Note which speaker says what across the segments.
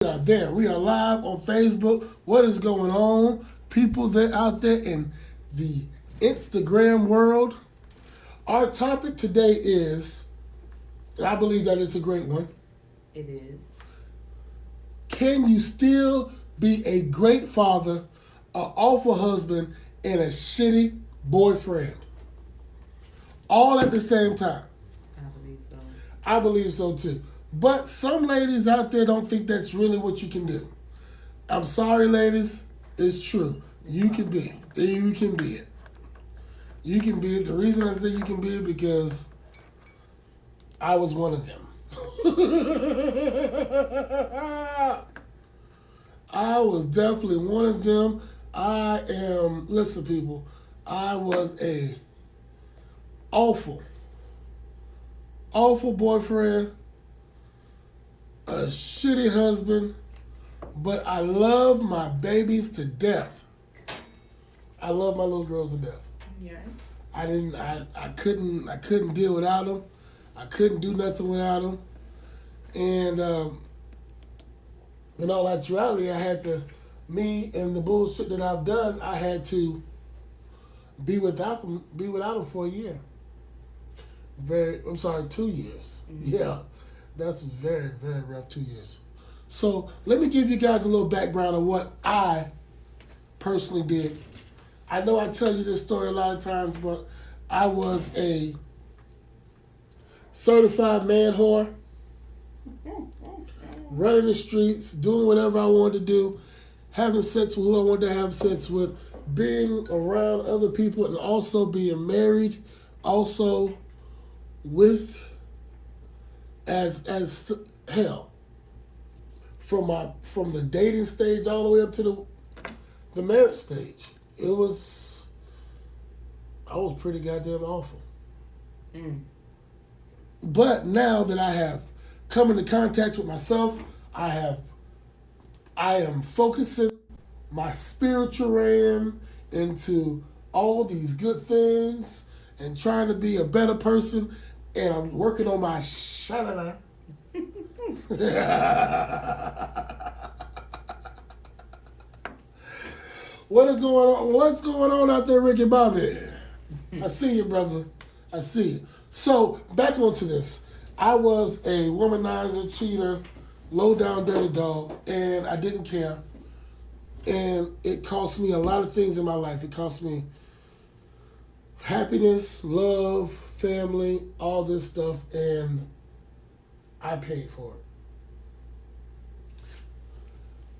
Speaker 1: We are there. We are live on Facebook. What is going on? People that out there in the Instagram world. Our topic today is, and I believe that it's a great one.
Speaker 2: It is.
Speaker 1: Can you still be a great father, an awful husband, and a shitty boyfriend? All at the same time.
Speaker 2: I believe so.
Speaker 1: I believe so too. But some ladies out there don't think that's really what you can do. I'm sorry, ladies. It's true. You can be. You can be it. You can be it. The reason I say you can be it because I was one of them. I was definitely one of them. I am. Listen, people. I was a awful, awful boyfriend, a shitty husband, but I love my babies to death. I love my little girls to death.
Speaker 2: Yeah.
Speaker 1: I couldn't deal without them. I couldn't do nothing without them. And in all actuality, I had to, me and the bullshit that I've done, I had to be without them for a year. I'm sorry, 2 years.
Speaker 2: Mm-hmm.
Speaker 1: Yeah, that's very, very rough. 2 years. So let me give you guys a little background of what I personally did. I know I tell you this story a lot of times, but I was a certified man whore, running the streets, doing whatever I wanted to do, having sex with who I wanted to have sex with, being around other people, and also being married, also with as hell from the dating stage all the way up to the marriage stage. I was pretty goddamn awful.
Speaker 2: Mm.
Speaker 1: But now that I have come into contact with myself, I am focusing my spiritual realm into all these good things and trying to be a better person, and I'm working on my shalala. What is going on? What's going on out there, Ricky Bobby? I see you, brother. I see you. So, back onto this. I was a womanizer, cheater, low down dirty dog, and I didn't care. And it cost me a lot of things in my life. It cost me happiness, love, family, all this stuff, and I paid for it.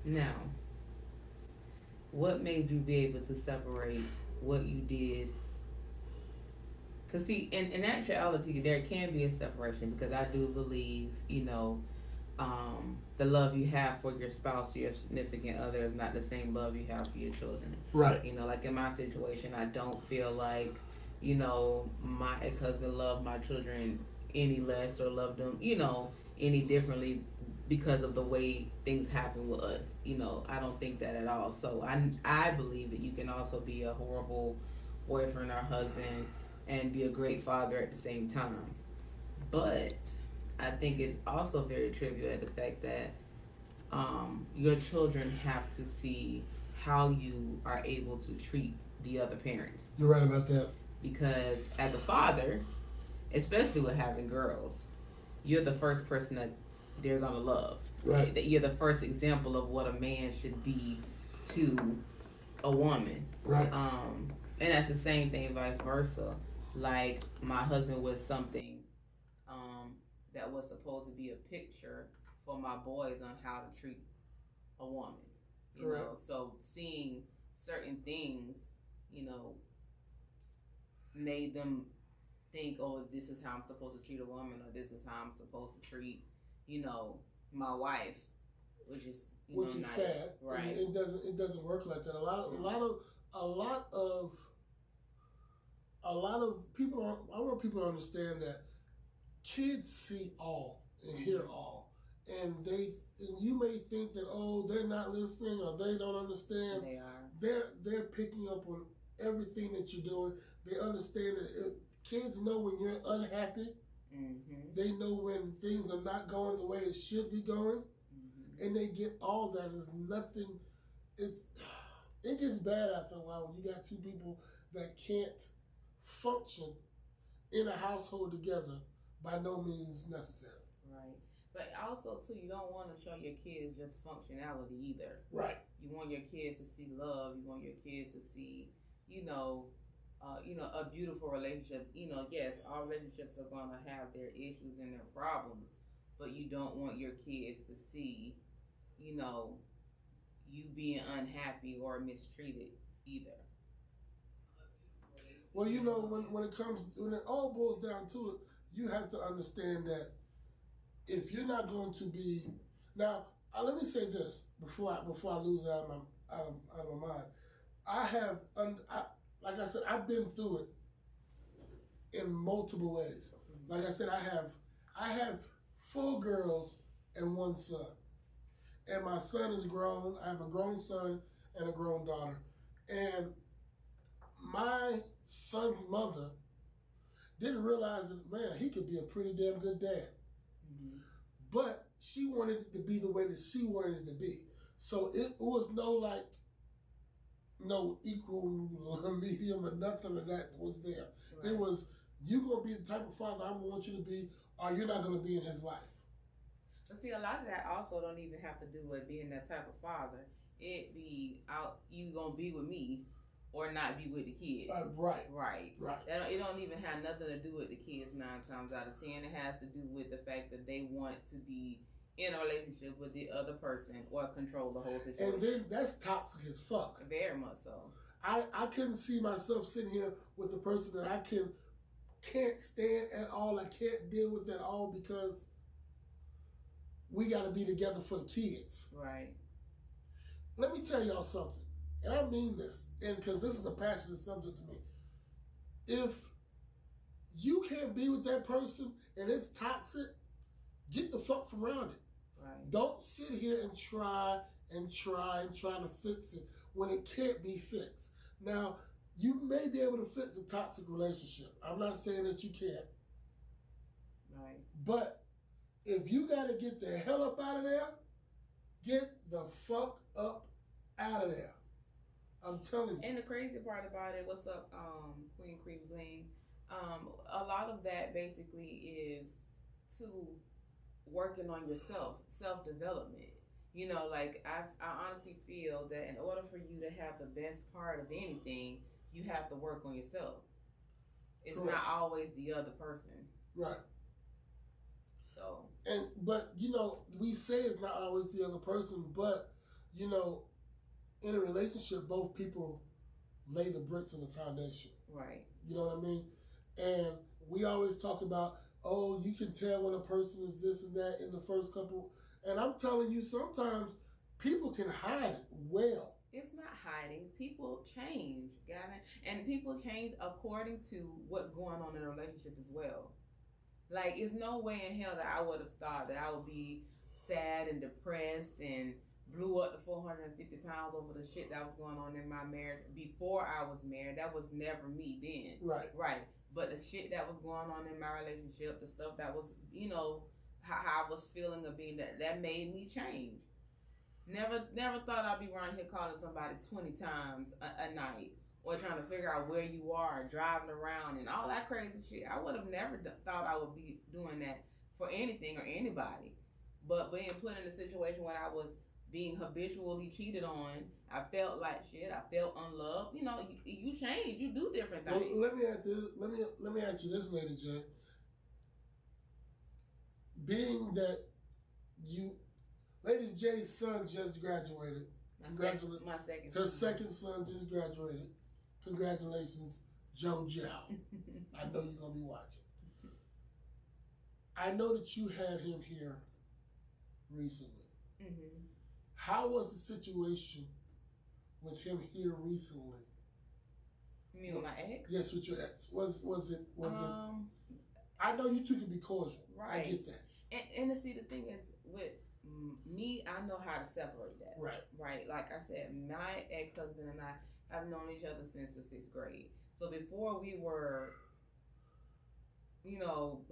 Speaker 2: Now, what made you be able to separate what you did? Because, see, in actuality, there can be a separation because I do believe, the love you have for your spouse or your significant other is not the same love you have for your children.
Speaker 1: Right.
Speaker 2: Like in my situation, I don't feel like, my ex husband loved my children any less or loved them, any differently because of the way things happen with us. I don't think that at all. So I believe that you can also be a horrible boyfriend or husband and be a great father at the same time. But I think it's also very trivial at the fact that your children have to see how you are able to treat the other parent.
Speaker 1: You're right about that.
Speaker 2: Because as a father, especially with having girls, you're the first person that they're gonna love.
Speaker 1: Right.
Speaker 2: That you're the first example of what a man should be to a woman.
Speaker 1: Right.
Speaker 2: And that's the same thing vice versa. Like my husband was something that was supposed to be a picture for my boys on how to treat a woman. So seeing certain things, made them think, oh, this is how I'm supposed to treat a woman, or this is how I'm supposed to treat, my wife, which is not,
Speaker 1: sad.
Speaker 2: right?
Speaker 1: It doesn't work like that. A lot of people. I want people to understand that kids see all and hear all, and you may think that, oh, they're not listening or they don't understand.
Speaker 2: They are.
Speaker 1: They're picking up on everything that you're doing. They understand that kids know when you're unhappy.
Speaker 2: Mm-hmm.
Speaker 1: They know when things are not going the way it should be going.
Speaker 2: Mm-hmm.
Speaker 1: and they get all that. It's nothing. It gets bad after a while when you got two people that can't function in a household together. By no means necessary.
Speaker 2: Right. But also too, you don't want to show your kids just functionality either.
Speaker 1: Right.
Speaker 2: You want your kids to see love. You want your kids to see, a beautiful relationship. Yes, all relationships are gonna have their issues and their problems, but you don't want your kids to see, you being unhappy or mistreated either.
Speaker 1: Well, when it all boils down to it, you have to understand that if you're not going to be now, let me say this before I lose it out of my mind. Like I said, I've been through it in multiple ways. Like I said, I have 4 girls and 1 son, and my son is grown. I have a grown son and a grown daughter, and my son's mother didn't realize that, man, he could be a pretty damn good dad. Mm-hmm. But she wanted it to be the way that she wanted it to be. So it was no equal medium or nothing of that was there. Right. It was, you going to be the type of father I want you to be, or you're not going to be in his life.
Speaker 2: But see, a lot of that also don't even have to do with being that type of father. It be out, you going to be with me or not be with the kids.
Speaker 1: Right.
Speaker 2: It don't even have nothing to do with the kids 9 times out of 10. It has to do with the fact that they want to be in a relationship with the other person or control the whole situation.
Speaker 1: And then that's toxic as fuck.
Speaker 2: Very much so.
Speaker 1: I couldn't see myself sitting here with a person that I can't stand at all. I can't deal with at all because we got to be together for the kids.
Speaker 2: Right.
Speaker 1: Let me tell y'all something. And I mean this, and because this is a passionate subject to me. If you can't be with that person and it's toxic, get the fuck from around it.
Speaker 2: Right.
Speaker 1: Don't sit here and try to fix it when it can't be fixed. Now, you may be able to fix a toxic relationship. I'm not saying that you can't.
Speaker 2: Right.
Speaker 1: But if you got to get the hell up out of there, get the fuck up out of there. I'm telling you.
Speaker 2: And the crazy part about it, what's up, Queen Cream Bling? A lot of that basically is to working on yourself, self-development. I honestly feel that in order for you to have the best part of anything, you have to work on yourself. It's Correct. Not always the other person.
Speaker 1: Right.
Speaker 2: So.
Speaker 1: But we say it's not always the other person, but in a relationship, both people lay the bricks in the foundation.
Speaker 2: Right.
Speaker 1: You know what I mean? And we always talk about, you can tell when a person is this and that in the first couple. And I'm telling you, sometimes people can hide it well.
Speaker 2: It's not hiding. People change, Gavin. And people change according to what's going on in a relationship as well. Like, it's no way in hell that I would have thought that I would be sad and depressed and blew up to 450 pounds over the shit that was going on in my marriage before I was married. That was never me then.
Speaker 1: Right.
Speaker 2: But the shit that was going on in my relationship, the stuff that was, how I was feeling of being that made me change. Never thought I'd be around here calling somebody 20 times a night or trying to figure out where you are, driving around and all that crazy shit. I would have never thought I would be doing that for anything or anybody. But being put in a situation where I was being habitually cheated on, I felt like shit. I felt unloved. You change. You do different things.
Speaker 1: Well, let me ask you this, Lady J. Being that Lady J's son just graduated. Congratulations.
Speaker 2: My second.
Speaker 1: Her second son just graduated. Congratulations, JoJo. I know you're gonna be watching. I know that you had him here recently.
Speaker 2: Mm-hmm.
Speaker 1: How was the situation with him here recently?
Speaker 2: You mean with my ex?
Speaker 1: Yes, with your ex. Was it? I know you two can be cordial.
Speaker 2: Right.
Speaker 1: I get that.
Speaker 2: And see, the thing is, with me, I know how to separate that.
Speaker 1: Right.
Speaker 2: Like I said, my ex-husband and I have known each other since the 6th grade. So before we were,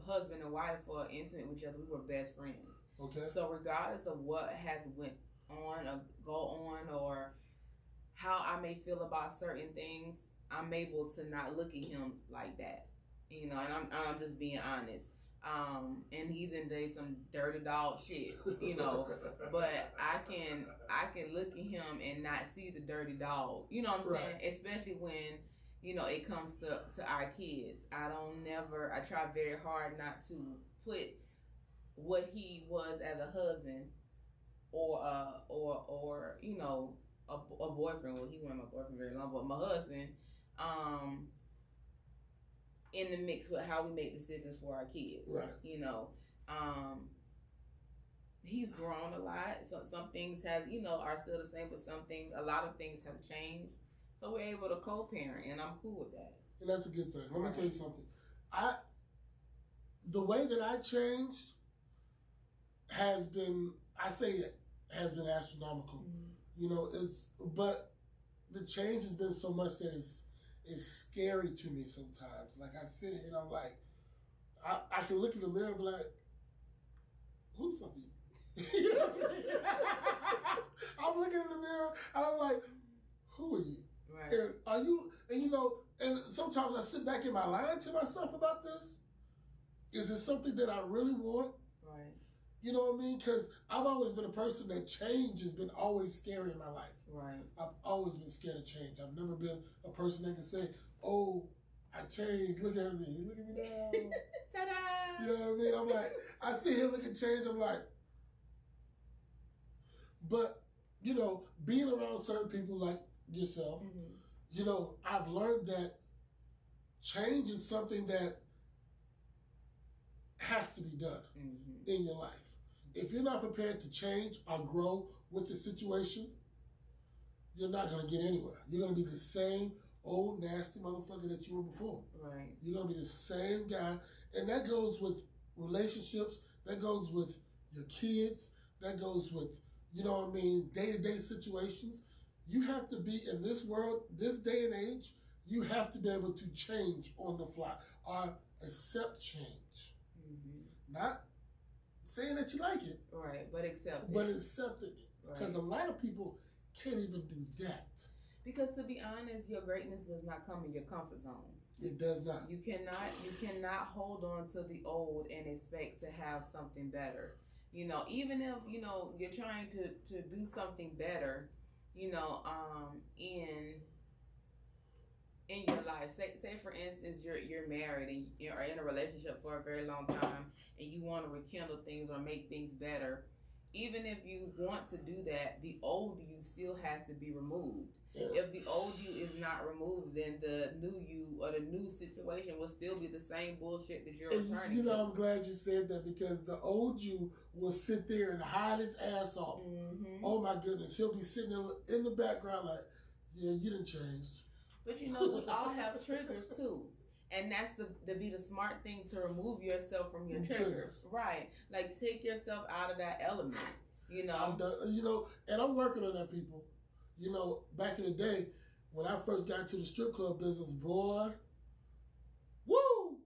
Speaker 2: husband and wife or intimate with each other, we were best friends.
Speaker 1: Okay.
Speaker 2: So regardless of what has went on or go on or how I may feel about certain things, I'm able to not look at him like that. And I'm just being honest. And he's into some dirty dog shit, but I can look at him and not see the dirty dog. You know what I'm saying? Especially when, it comes to our kids. I try very hard not to put what he was as a husband or a boyfriend. Well, he wasn't my boyfriend very long, but my husband, in the mix with how we make decisions for our kids.
Speaker 1: Right.
Speaker 2: He's grown a lot. So some things are still the same, but a lot of things have changed. So we're able to co-parent, and I'm cool with that.
Speaker 1: And that's a good thing. Let me tell you something. The way that I changed has been astronomical. Mm-hmm. But the change has been so much that it's scary to me sometimes. Like I sit here and I'm like, I can look in the mirror and be like, who the fuck are you? I'm looking in the mirror and I'm like, who are you?
Speaker 2: Right.
Speaker 1: And are you? And sometimes I sit back, am I lying to myself about this? Is it something that I really want?
Speaker 2: Right.
Speaker 1: You know what I mean? Because I've always been a person that change has been always scary in my life.
Speaker 2: Right.
Speaker 1: I've always been scared of change. I've never been a person that can say, oh, I changed, look at me now.
Speaker 2: Ta-da!
Speaker 1: You know what I mean? I'm like, I sit here, look at change, I'm like, but, being around certain people like yourself, mm-hmm. I've learned that change is something that has to be done mm-hmm. in your life. If you're not prepared to change or grow with the situation, you're not going to get anywhere. You're going to be the same old nasty motherfucker that you were before.
Speaker 2: Right.
Speaker 1: You're going to be the same guy. And that goes with relationships. That goes with your kids. That goes with, day-to-day situations. You have to be in this world, this day and age, you have to be able to change on the fly or accept change. Mm-hmm. Not saying that you like it.
Speaker 2: Right, but accepting
Speaker 1: it. Because a lot of people can't even do that.
Speaker 2: Because to be honest, your greatness does not come in your comfort zone.
Speaker 1: It does not.
Speaker 2: You cannot hold on to the old and expect to have something better. Even if, you're trying to do something better, in your life. Say for instance, you're married and you're in a relationship for a very long time and you want to rekindle things or make things better. Even if you want to do that, the old you still has to be removed. Yeah. If the old you is not removed, then the new you or the new situation will still be the same bullshit that you're returning to.
Speaker 1: I'm glad you said that because the old you will sit there and hide his ass off. Mm-hmm. Oh my goodness, he'll be sitting in the background like, yeah, you done changed.
Speaker 2: But we all have triggers too. And that's to be the smart thing to remove yourself from your triggers. Right. Like take yourself out of that element.
Speaker 1: And I'm working on that, people. Back in the day, when I first got into the strip club business, boy, woo!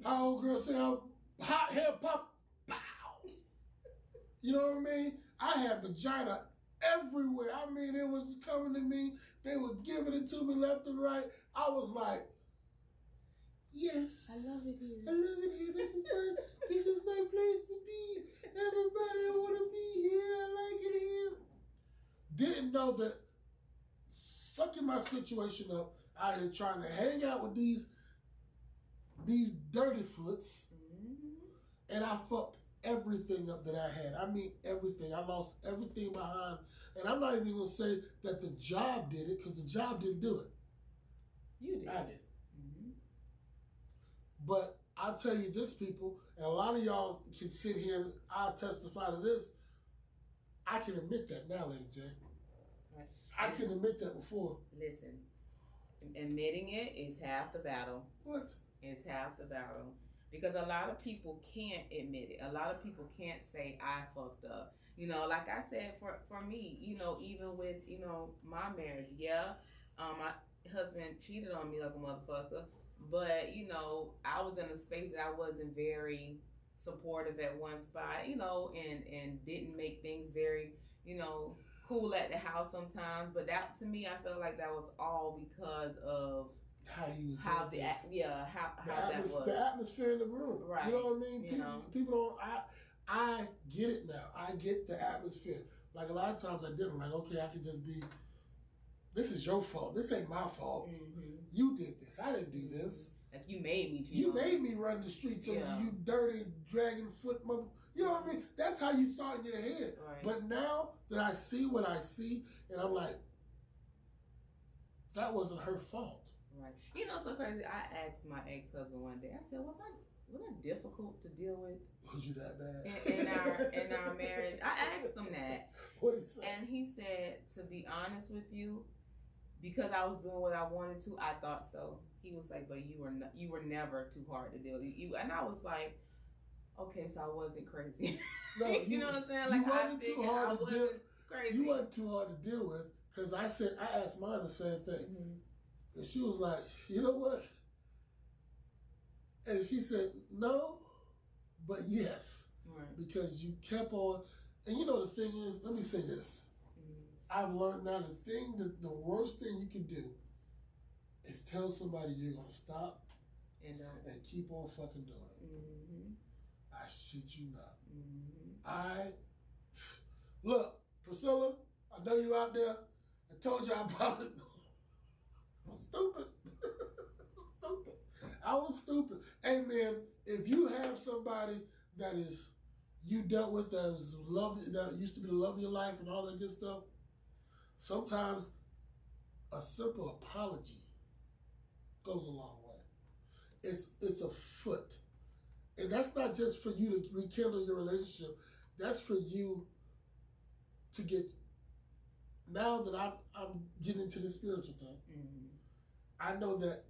Speaker 1: How old girl say, hot hair pop, pow! You know what I mean? I had vagina everywhere. I mean, it was coming to me. They were giving it to me left and right. I was like, yes.
Speaker 2: I love it here.
Speaker 1: I love it here. This is my place to be. Everybody, I want to be here. I like it here. Didn't know that fucking my situation up out here trying to hang out with these dirty foots. Mm-hmm. And I fucked everything up that I had. I mean, everything. I lost everything behind. And I'm not even going to say that the job did it because the job didn't do it.
Speaker 2: You did.
Speaker 1: I did. Mm-hmm. But I'll tell you this, people, and a lot of y'all can sit here, I'll testify to this. I can admit that now, Lady J.
Speaker 2: Right.
Speaker 1: I can admit that before.
Speaker 2: Listen, admitting it is half the battle.
Speaker 1: What?
Speaker 2: It's half the battle. Because a lot of people can't admit it. A lot of people can't say, I fucked up. Like I said, for me, even with, my marriage, my husband cheated on me like a motherfucker. But, I was in a space that I wasn't very supportive at one spot, you know, and didn't make things very, you know, cool at the house sometimes. But that, to me, I felt like that was all because of
Speaker 1: how he was
Speaker 2: how
Speaker 1: doing
Speaker 2: the
Speaker 1: this.
Speaker 2: how that was.
Speaker 1: The atmosphere in the room.
Speaker 2: Right.
Speaker 1: You know what I mean?
Speaker 2: You
Speaker 1: People don't. I get it now. I get the atmosphere. Like a lot of times I didn't. Like, okay, I could just be. This is your fault. This ain't my fault.
Speaker 2: Mm-hmm.
Speaker 1: You did this. I didn't do this.
Speaker 2: Like, you made me.
Speaker 1: You made me run the streets. So you dirty dragon foot mother. You know what I mean? That's how you thought in your head.
Speaker 2: Right.
Speaker 1: But now that I see what I see, and I'm like, that wasn't her fault.
Speaker 2: Right. You know, so crazy. I asked my ex-husband one day. I said, "Was I difficult to deal with?
Speaker 1: Was you that bad
Speaker 2: in our marriage?" I asked him that.
Speaker 1: What did he say?
Speaker 2: And he said, "To be honest with you, because I was doing what I wanted to, I thought so." He was like, "But you were never too hard to deal with." And I was like, "Okay, so I wasn't crazy."
Speaker 1: No,
Speaker 2: you know what I'm saying? Like,
Speaker 1: you wasn't too hard to deal.
Speaker 2: Crazy.
Speaker 1: You wasn't too hard to deal with, because I asked mine the same thing.
Speaker 2: Mm-hmm.
Speaker 1: And she was like, "You know what?" And she said, "No, but yes."
Speaker 2: Right.
Speaker 1: Because you kept on. And you know the thing is, let me say this.
Speaker 2: Mm-hmm.
Speaker 1: I've learned now the worst thing you can do is tell somebody you're going to stop and keep on fucking doing it.
Speaker 2: Mm-hmm. I
Speaker 1: shit you not.
Speaker 2: Mm-hmm.
Speaker 1: Look, Priscilla, I know you out there. I told you I probably was stupid. Stupid. I was stupid. Hey man, if you have somebody that is you dealt with that used to be the love of your life and all that good stuff, sometimes a simple apology goes a long way. It's a foot. And that's not just for you to rekindle your relationship. That's for you to get, now that I'm getting into the spiritual thing,
Speaker 2: mm-hmm.
Speaker 1: I know that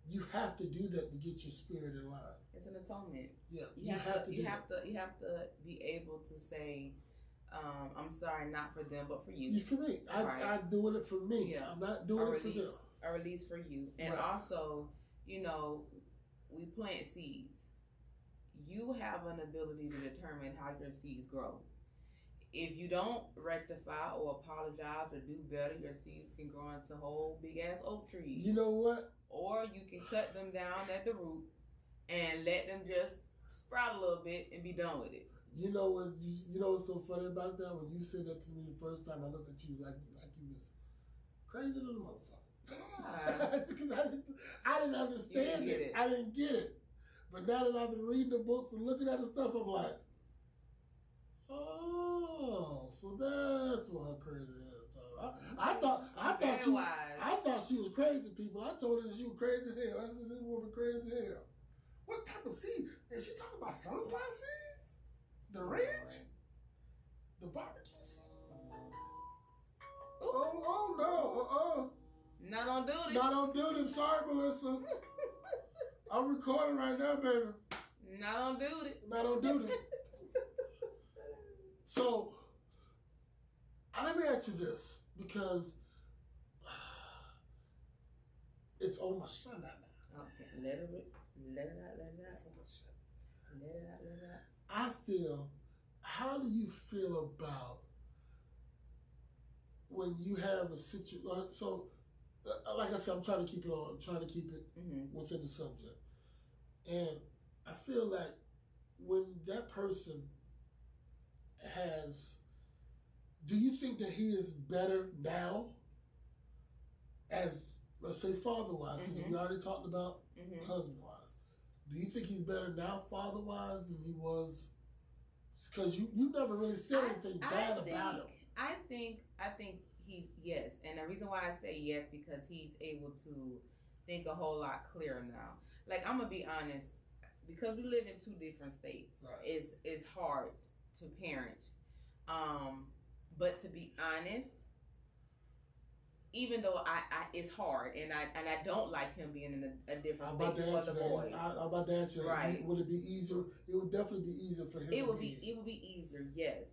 Speaker 1: you have to do that to get your spirit in line.
Speaker 2: It's an atonement.
Speaker 1: Yeah,
Speaker 2: you have to be able to say, "I'm sorry, not for them, but for you."
Speaker 1: For me, I'm doing it for me.
Speaker 2: Yeah.
Speaker 1: I'm not doing it for them.
Speaker 2: A release for you, and also, you know, we plant seeds. You have an ability to determine how your seeds grow. If you don't rectify or apologize or do better, your seeds can grow into whole big ass oak trees.
Speaker 1: You know what?
Speaker 2: Or you can cut them down at the root and let them just sprout a little bit and be done with it.
Speaker 1: You know what's so funny about that? When you said that to me the first time, I looked at you like you was crazy little motherfucker.
Speaker 2: Yeah.
Speaker 1: Because I didn't understand it. I didn't get it. But now that I've been reading the books and looking at the stuff, I'm like, oh, so that's what her crazy is. I thought she was crazy, people. I told her that she was crazy as hell. I said, this woman crazy as hell. What type of seed? Is she talking about sunflower seeds? The ranch? The barbecue seed? Oh no,
Speaker 2: Not on duty.
Speaker 1: Not on duty. Sorry, Melissa. I'm recording right now, baby.
Speaker 2: Not on duty.
Speaker 1: Not on duty. So, let me ask you this, because it's on my shut out now.
Speaker 2: Okay, let it out.
Speaker 1: It's on my shut. Let it out. How do you feel about when you have a situation? So, like I said, I'm trying to keep it within the subject. And I feel like when that person do you think that he is better now as, let's say, father-wise, because we already talked about husband-wise. Do you think he's better now father-wise than he was? Because you never really said anything bad about him.
Speaker 2: I think he's, yes. And the reason why I say yes, because he's able to think a whole lot clearer now. Like, I'm going to be honest, because we live in two different states,
Speaker 1: right.
Speaker 2: It's hard to parent. But to be honest, even though it's hard, and I don't like him being in a different state for the boys.
Speaker 1: I'm about to answer.
Speaker 2: Right?
Speaker 1: Would it be easier? It would definitely be easier for him.
Speaker 2: It would be easier, yes.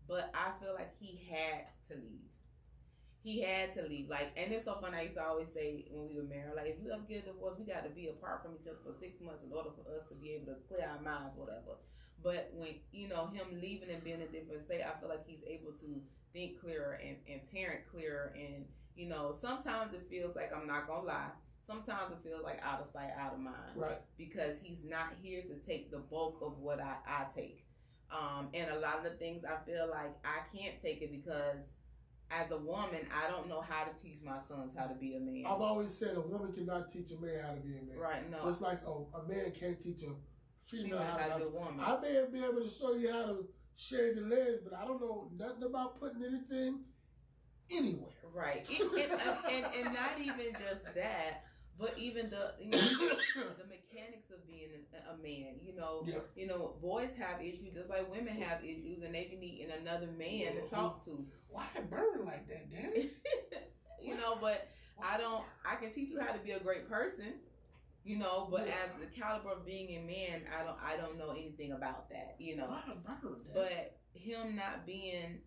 Speaker 2: But I feel like he had to leave. He had to leave. Like, and it's so funny. I used to always say when we were married, like, if you ever get a divorce, we got to be apart from each other for 6 months in order for us to be able to clear our minds, whatever. But when, him leaving and being in a different state, I feel like he's able to think clearer and parent clearer. And, sometimes it feels like, I'm not going to lie, sometimes it feels like out of sight, out of mind.
Speaker 1: Right.
Speaker 2: Because he's not here to take the bulk of what I take. And a lot of the things I feel like I can't take it because as a woman, I don't know how to teach my sons how to be a man.
Speaker 1: I've always said a woman cannot teach a man how to be a man.
Speaker 2: Right, no.
Speaker 1: Just like a man can't teach a female how to be a woman. I may be able to show you how to shave your legs, but I don't know nothing about putting anything anywhere.
Speaker 2: Right. And not even just that, but even the the mechanics of being a man. Boys have issues just like women have issues, and they be needing another man to talk to.
Speaker 1: Why it burn like that, Daddy?
Speaker 2: But I can teach you how to be a great person. But as the caliber of being a man, I don't know anything about that.
Speaker 1: Why it burn, Daddy?
Speaker 2: But him not being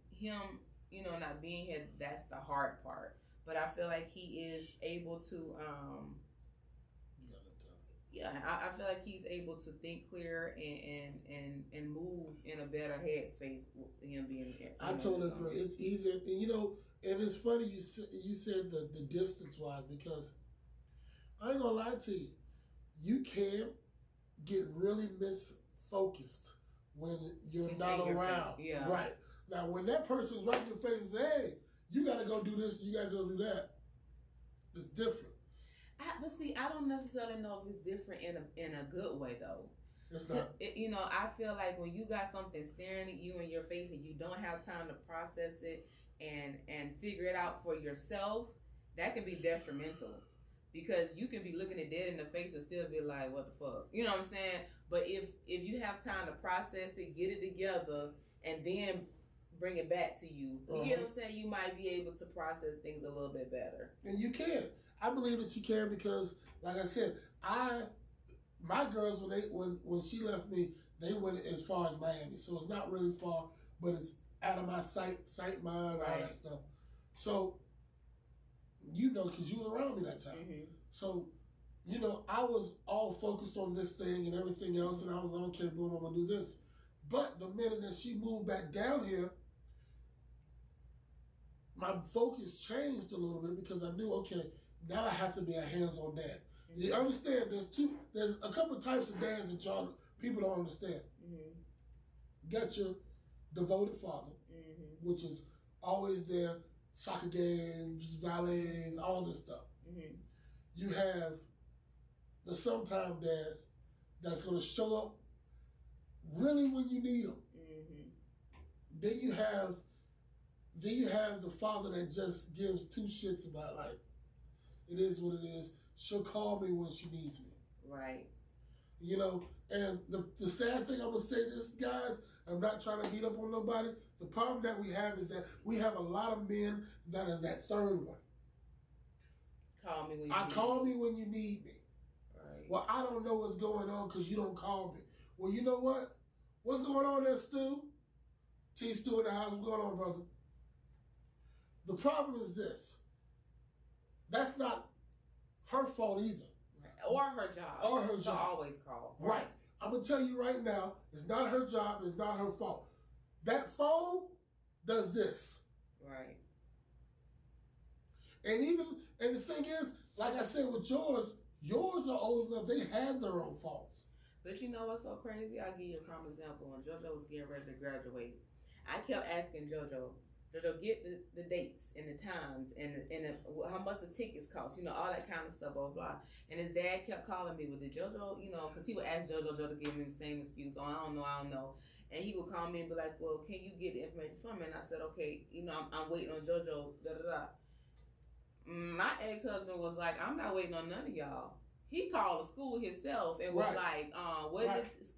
Speaker 2: not being here, that's the hard part. But I feel like he is able to, I feel like he's able to think clear and move in a better headspace with him being here.
Speaker 1: I totally agree. It's easier, and and it's funny you said the distance wise, because I ain't gonna lie to you, you can get really misfocused when you're not around.
Speaker 2: Yeah.
Speaker 1: Right. Now, when that person's right in your face and say, hey, you got to go do this, you got to go do that, it's different.
Speaker 2: But see, I don't necessarily know if it's different in a good way, though.
Speaker 1: It's not.
Speaker 2: I feel like when you got something staring at you in your face and you don't have time to process it and figure it out for yourself, that can be detrimental. Because you can be looking it dead in the face and still be like, what the fuck? You know what I'm saying? But if you have time to process it, get it together, and then bring it back to you, you get what I'm saying? You might be able to process things a little bit better.
Speaker 1: And you can. I believe that you can because, like I said, my girls, when she left me, they went as far as Miami. So it's not really far, but it's out of my sight, mind, all that stuff. So, because you were around me that time. Mm-hmm. So, I was all focused on this thing and everything else, and I was like, okay, boom, I'm going to do this. But the minute that she moved back down here, my focus changed a little bit because I knew, okay, now I have to be a hands-on dad. Mm-hmm. You understand, there's a couple types of dads that people don't understand. Mm-hmm. Got your devoted father, which is always there, soccer games, ballets, all this stuff. Mm-hmm. You have the sometime dad that's going to show up really when you need him. Mm-hmm. Then you have the father that just gives two shits about, like, it is what it is. She'll call me when she needs me.
Speaker 2: Right.
Speaker 1: And the sad thing, I'm going to say this, guys, I'm not trying to beat up on nobody. The problem that we have is that we have a lot of men that are that third one.
Speaker 2: Call me
Speaker 1: when you need me.
Speaker 2: Right.
Speaker 1: Well, I don't know what's going on because you don't call me. Well, you know what? What's going on there, Stu? Stu in the house. What's going on, brother? The problem is this. That's not her fault either.
Speaker 2: Right. Or her job. She'll always call.
Speaker 1: Right. I'm going to tell you right now, it's not her job, it's not her fault. That phone does this.
Speaker 2: Right.
Speaker 1: And the thing is, like I said with yours are old enough, they have their own faults.
Speaker 2: But you know what's so crazy? I'll give you a prime example. When JoJo was getting ready to graduate, I kept asking JoJo, get the dates and the times and how much the tickets cost, all that kind of stuff, blah, blah. And his dad kept calling me, did JoJo, because he would ask JoJo to give me the same excuse, I don't know. And he would call me and be like, well, can you get the information from me? And I said, okay, I'm waiting on JoJo, da-da-da. My ex-husband was like, I'm not waiting on none of y'all. He called the school himself and was like,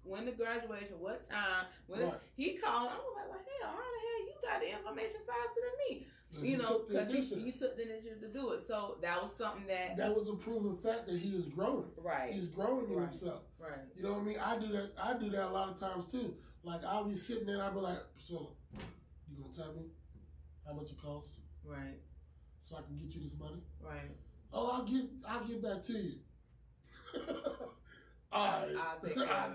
Speaker 2: when the graduation, what time? He called, I was like, well, hell, how the hell you got the information faster than me? Because he took the initiative to do it. So that was something that
Speaker 1: was a proven fact that he is growing.
Speaker 2: Right.
Speaker 1: He's growing in himself.
Speaker 2: Right.
Speaker 1: You know what I mean? I do that a lot of times too. Like I'll be sitting there and I'll be like, Priscilla, you gonna tell me how much it costs?
Speaker 2: Right.
Speaker 1: So I can get you this money?
Speaker 2: Right.
Speaker 1: Oh, I'll get back to you. I'll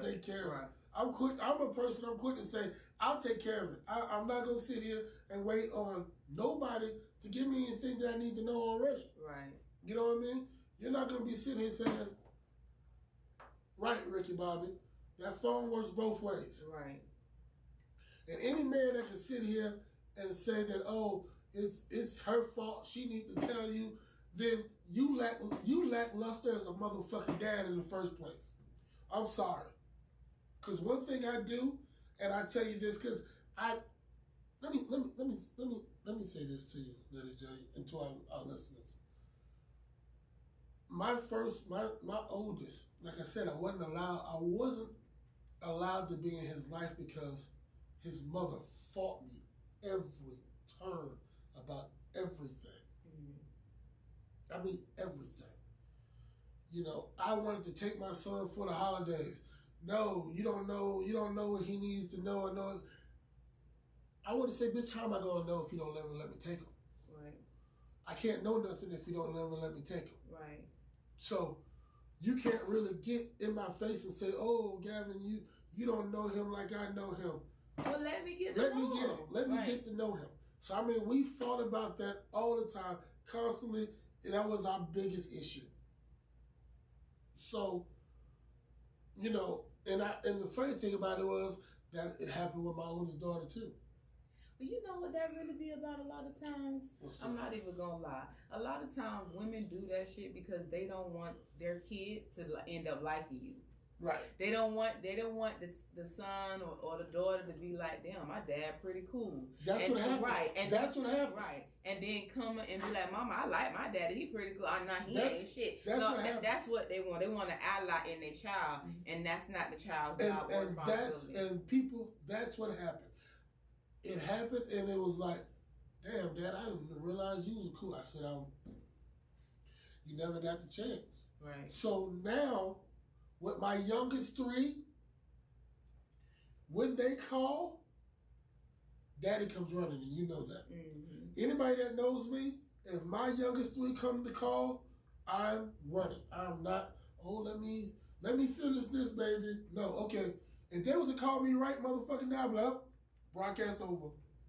Speaker 1: take care of it. I'm quick. I'm a person. I'm quick to say I'll take care of it. I'm not gonna sit here and wait on nobody to give me anything that I need to know already.
Speaker 2: Right.
Speaker 1: You know what I mean? You're not gonna be sitting here saying, "Right, Ricky Bobby, that phone works both ways."
Speaker 2: Right.
Speaker 1: And any man that can sit here and say that, "Oh, it's her fault. She needs to tell you," then you lack luster as a motherfucking dad in the first place. I'm sorry. Because one thing I do, and I tell you this, because let me say this to you, Lady J, and to our listeners. My oldest, like I said, I wasn't allowed to be in his life because his mother fought me every turn about everything.
Speaker 2: Mm-hmm.
Speaker 1: I mean everything. You know, I wanted to take my son for the holidays. No, you don't know what he needs to know. I want to say, bitch, how am I going to know if you don't ever let me take him?
Speaker 2: Right.
Speaker 1: I can't know nothing if you don't ever let me take him.
Speaker 2: Right.
Speaker 1: So you can't really get in my face and say, "Oh, Gavin, you don't know him like I know him."
Speaker 2: Well, let me get
Speaker 1: Let
Speaker 2: to know
Speaker 1: me get
Speaker 2: him.
Speaker 1: him. Let me get to know him. So I mean, we fought about that all the time, constantly. And that was our biggest issue. So, you know, and the funny thing about it was that it happened with my oldest daughter too.
Speaker 2: But you know what that really be about a lot of times? I'm not even gonna lie. A lot of times women do that shit because they don't want their kid to end up liking you.
Speaker 1: Right.
Speaker 2: They don't want the son or the daughter to be like, damn, my dad pretty cool.
Speaker 1: That's what happened.
Speaker 2: Right. And
Speaker 1: that's what happened.
Speaker 2: Right. And then come and be like, Mama, I like my daddy. He pretty cool. I'm not. He ain't shit.
Speaker 1: That's what happened.
Speaker 2: That's what they want. They want an ally in their child, and that's not the child's job or responsibility.
Speaker 1: And people, that's what happened. It happened, and it was like, damn, Dad, I didn't realize you was cool. I said, you never got the chance.
Speaker 2: Right.
Speaker 1: So now, with my youngest three, when they call, Daddy comes running, and you know that.
Speaker 2: Mm-hmm.
Speaker 1: Anybody that knows me, if my youngest three come to call, I'm running. I'm not, let me finish this, baby. No, okay. If they was to call me right motherfucking now, I'd be like, broadcast over.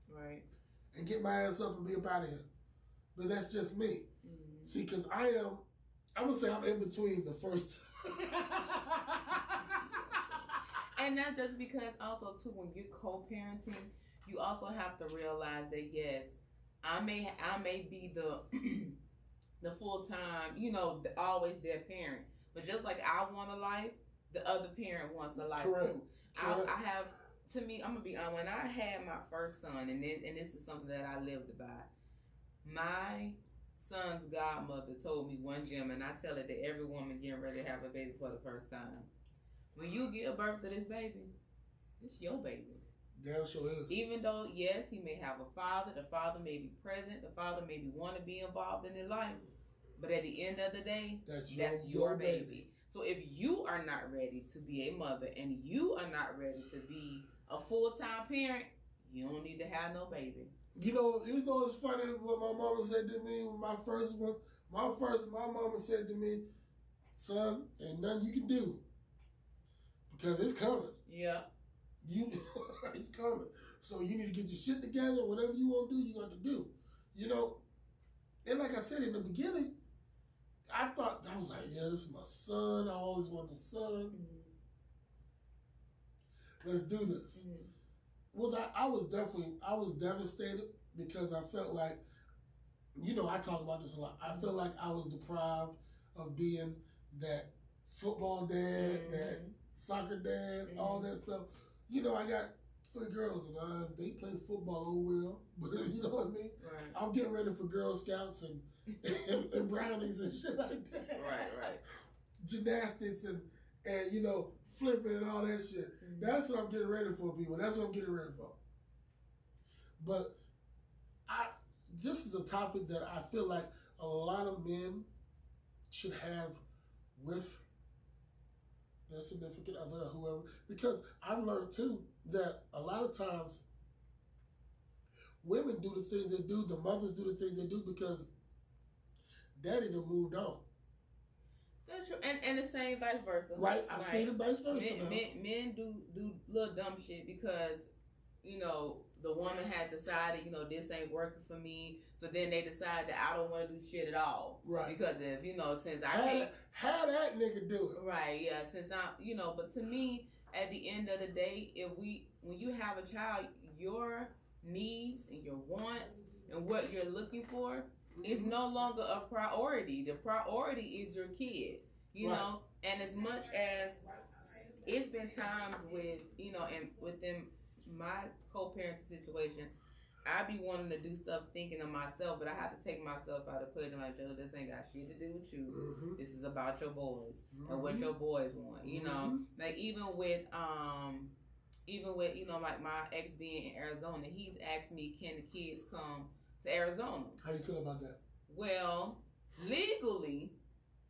Speaker 2: Right.
Speaker 1: And get my ass up and be up out of here. But that's just me.
Speaker 2: Mm-hmm.
Speaker 1: See, because I'm going to say I'm in between the first.
Speaker 2: And that's just because also, too, when you're co-parenting, you also have to realize that, yes, I may be the the full-time, always their parent. But just like I want a life, the other parent wants a life,
Speaker 1: Correct.
Speaker 2: too.
Speaker 1: Correct.
Speaker 2: I have... To me, I'm gonna be honest. When I had my first son, and this is something that I lived by, my son's godmother told me one gem, and I tell it to every woman getting ready to have a baby for the first time. When you give birth to this baby, it's your baby.
Speaker 1: Damn sure is.
Speaker 2: Even though, yes, he may have a father, the father may be present, the father maybe want to be involved in his life, but at the end of the day, that's your baby. So if you are not ready to be a mother and you are not ready to be a full-time parent, you don't need to have no baby.
Speaker 1: You know it's funny what my mama said to me with my first one. My mama said to me, "Son, ain't nothing you can do because it's coming."
Speaker 2: Yeah.
Speaker 1: It's coming. So you need to get your shit together. Whatever you want to do, you got to do. And like I said in the beginning, I thought, I was like, yeah, this is my son. I always wanted a son.
Speaker 2: Mm-hmm.
Speaker 1: Let's do this.
Speaker 2: Mm-hmm.
Speaker 1: I was devastated because I felt like, I talk about this a lot. I felt like I was deprived of being that football dad,
Speaker 2: mm-hmm.
Speaker 1: that soccer dad,
Speaker 2: mm-hmm.
Speaker 1: all that stuff. I got 3 girls and they play football well, but you know what I mean?
Speaker 2: Right.
Speaker 1: I'm getting ready for Girl Scouts and brownies and shit like that.
Speaker 2: Right.
Speaker 1: Gymnastics and flipping and all that shit.
Speaker 2: Mm-hmm.
Speaker 1: That's what I'm getting ready for, people. That's what I'm getting ready for. But this is a topic that I feel like a lot of men should have with their significant other or whoever, because I've learned too that a lot of times women do the things they do, the mothers do the things they do because daddy done moved on.
Speaker 2: That's true, and the same vice versa.
Speaker 1: Right, I've seen it vice versa.
Speaker 2: Men do little dumb shit because, you know, the woman has decided, you know, this ain't working for me. So then they decide that I don't want to do shit at all.
Speaker 1: Right.
Speaker 2: Because if, you know, since I
Speaker 1: can't. How that nigga do it.
Speaker 2: Right, yeah. Since I'm, you know, but to me, at the end of the day, when you have a child, your needs and your wants and what you're looking for is no longer a priority. The priority is your kid, you know? And as much as it's been times with, you know, and within my co-parenting situation, I be wanting to do stuff thinking of myself, but I have to take myself out of the equation. Like, Joe, this ain't got shit to do with you.
Speaker 1: Mm-hmm.
Speaker 2: This is about your boys and what your boys want. You know, like even with you know, like my ex being in Arizona, he's asked me, can the kids come to Arizona?
Speaker 1: How you feel about that?
Speaker 2: Well, legally.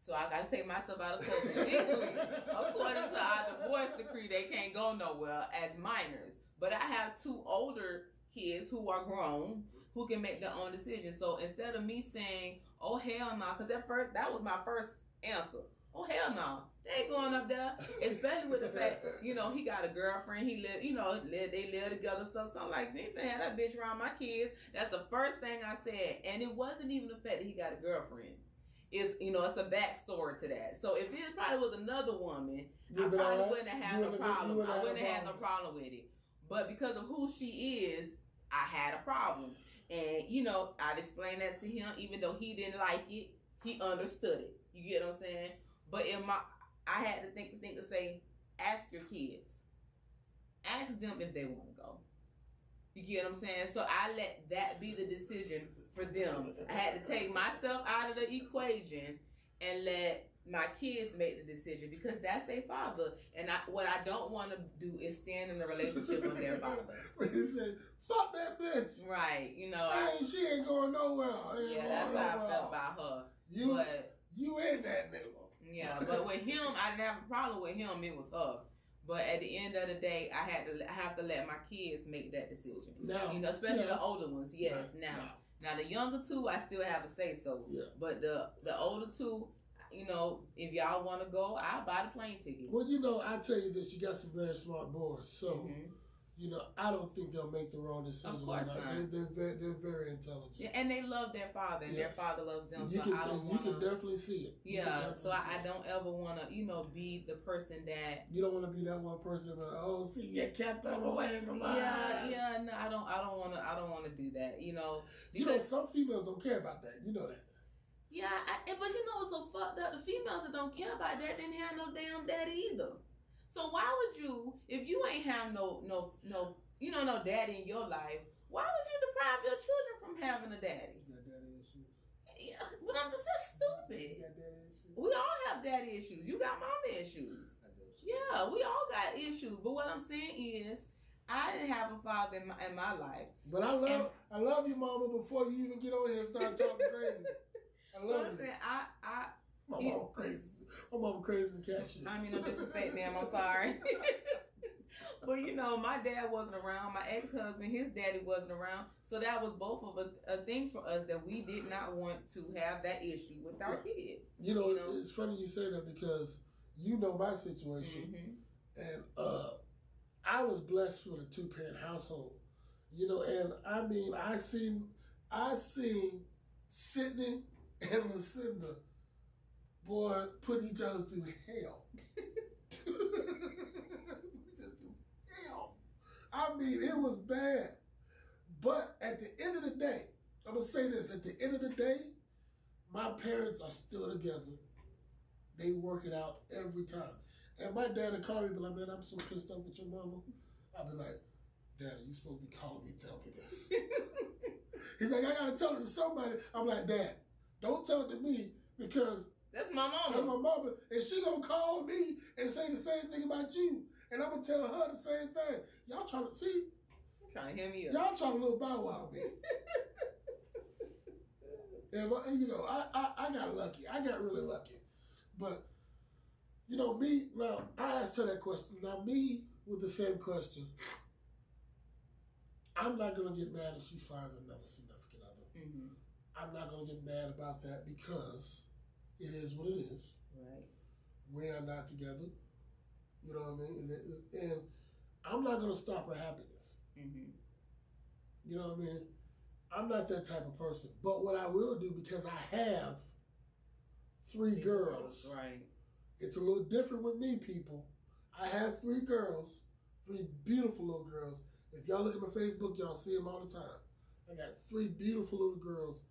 Speaker 2: So I got to take myself out of court. Legally, according to our divorce decree, they can't go nowhere as minors. But I have 2 older kids who are grown who can make their own decisions. So instead of me saying, "Oh hell no," because that was my first answer. Oh hell no, they ain't going up there. Especially with the fact, you know, he got a girlfriend. He live, you know, they live together. So I'm like, me finna have that bitch around my kids. That's the first thing I said, and it wasn't even the fact that he got a girlfriend. It's, you know, it's a backstory to that. So if it probably was another woman, I probably wouldn't have had no problem. I wouldn't have had no problem with it. But because of who she is, I had a problem. And, you know, I've explained that to him. Even though he didn't like it, he understood it. You get what I'm saying? But I had to think to say, ask your kids. Ask them if they want to go. You get what I'm saying? So I let that be the decision for them. I had to take myself out of the equation and let my kids make the decision because that's their father. And what I don't want to do is stand in a relationship with their father.
Speaker 1: He said, fuck that bitch.
Speaker 2: Right. You know,
Speaker 1: she ain't going nowhere.
Speaker 2: Yeah, that's how I felt about her.
Speaker 1: You ain't that nigga.
Speaker 2: Yeah, but with him, I didn't have a problem with him. It was her. But at the end of the day, I have to let my kids make that decision.
Speaker 1: Now,
Speaker 2: you know, especially the older ones. Yes. Now the younger 2, I still have a say so.
Speaker 1: Yeah.
Speaker 2: But the older 2, you know, if y'all want to go, I'll buy the plane ticket.
Speaker 1: Well, you know, I tell you this: you got some very smart boys, so. You know, I don't think they'll make the wrong decision.
Speaker 2: Of course not.
Speaker 1: They're very intelligent.
Speaker 2: Yeah, and they love their father, and their father loves them.
Speaker 1: You can definitely see it.
Speaker 2: Yeah, so I don't ever want to, you know, be the person that...
Speaker 1: You don't want to be that one person that, see, you kept them away from mine.
Speaker 2: Yeah, no, I don't want to do that, you know.
Speaker 1: Because, you know, some females don't care about that. You know that.
Speaker 2: Yeah, but you know what's so fucked up? The females that don't care about that didn't have no damn daddy either. So why would you, if you ain't have no daddy in your life, why would you deprive your children from having a daddy?
Speaker 1: You got daddy issues.
Speaker 2: Yeah, but I'm just that's stupid.
Speaker 1: You got daddy issues.
Speaker 2: We all have daddy issues. You got mama issues. Yeah, we all got issues. But what I'm saying is, I didn't have a father in my life.
Speaker 1: But I love you, mama. Before you even get on here and start talking crazy, I love you. My mama crazy. My mama crazy and cat shit.
Speaker 2: I mean, no disrespect, ma'am. I'm sorry. But, you know, my dad wasn't around. My ex-husband, his daddy wasn't around. So that was both of a thing for us that we did not want to have that issue with our kids.
Speaker 1: You know, it's funny you say that because you know my situation. And I was blessed with a 2-parent household. You know, and I mean, I seen Sydney and Lucinda, boy, put each other through hell. Hell. I mean, it was bad. But at the end of the day, I'm going to say this. At the end of the day, my parents are still together. They work it out every time. And my dad would call me and be like, man, I'm so pissed off with your mama. I'd be like, Daddy, you supposed to be calling me and tell me this. He's like, I got to tell it to somebody. I'm like, Dad, don't tell it to me because
Speaker 2: that's my mama.
Speaker 1: That's my mama. And she going to call me and say the same thing about you. And I'm going to tell her the same thing. Y'all trying to see?
Speaker 2: You're trying to hear me up.
Speaker 1: Y'all trying to little bow wow me. And, you know, I got lucky. I got really lucky. But, you know, me, now, I asked her that question. Now, me with the same question, I'm not going to get mad if she finds another significant other. I'm not going to get mad about that because It is what it is.
Speaker 2: Right.
Speaker 1: We are not together. You know what I mean? And I'm not going to stop her happiness.
Speaker 2: Mm-hmm.
Speaker 1: You know what I mean? I'm not that type of person. But what I will do, because I have 3 girls.
Speaker 2: Right.
Speaker 1: It's a little different with me, people. I have 3 girls, 3 beautiful little girls. If y'all look at my Facebook, y'all see them all the time. I got 3 beautiful little girls.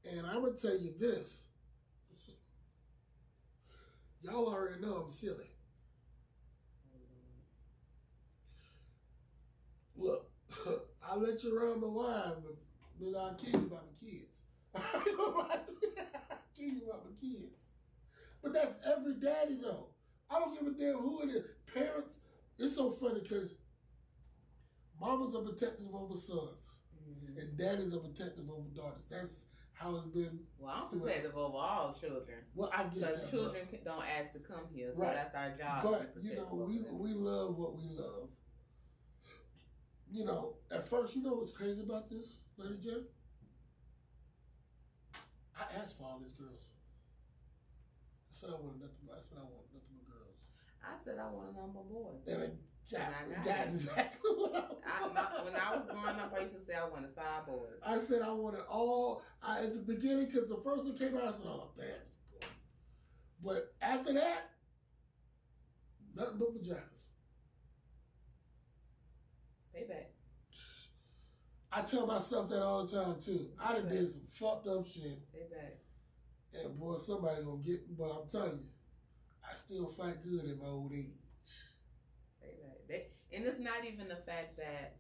Speaker 1: And I'm going to tell you this. Y'all already know I'm silly. Look, I let you around my wife, but I'll kill you about my kids. I'll kill you about my kids. But that's every daddy, though. I don't give a damn who it is. Parents, it's so funny because mamas are protective over sons, and daddies are protective over daughters. That's how it's been.
Speaker 2: Well, I'm protective over all children.
Speaker 1: Well, I get that.
Speaker 2: Because children don't ask to come here, so
Speaker 1: right.
Speaker 2: that's our job.
Speaker 1: But, you know, we love what we love. You know, at first, you know what's crazy about this, Lady J? I asked for all these girls. I said I wanted nothing but girls.
Speaker 2: I said I wanted nothing but boys.
Speaker 1: And I got exactly what I wanted.
Speaker 2: When I was growing up, I used to say I wanted 5 boys.
Speaker 1: I said I wanted all, at the beginning, because the first one came out, I said, oh, damn, it's boy. But after that, nothing but vaginas.
Speaker 2: Payback.
Speaker 1: I tell myself that all the time, too. I done did some fucked up shit.
Speaker 2: Payback.
Speaker 1: And boy, somebody gonna get, but I'm telling you, I still fight good in my old age.
Speaker 2: Payback. And it's not even the fact that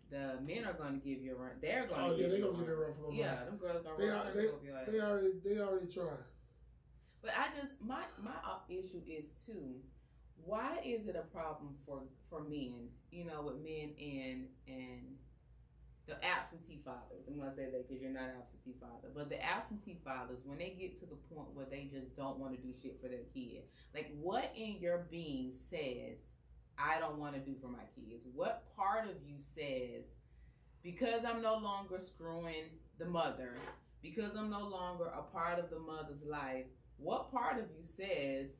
Speaker 2: the men are going to give you a run. They're going to give you a run.
Speaker 1: They're going to give you a run from my
Speaker 2: Yeah, them girls going to run circles over your ass.
Speaker 1: They already trying.
Speaker 2: But my issue is too, why is it a problem for men, you know, with men and the absentee fathers? I'm going to say that because you're not an absentee father. But the absentee fathers, when they get to the point where they just don't want to do shit for their kid, like what in your being says, I don't want to do for my kids? What part of you says, because I'm no longer screwing the mother, because I'm no longer a part of the mother's life, what part of you says,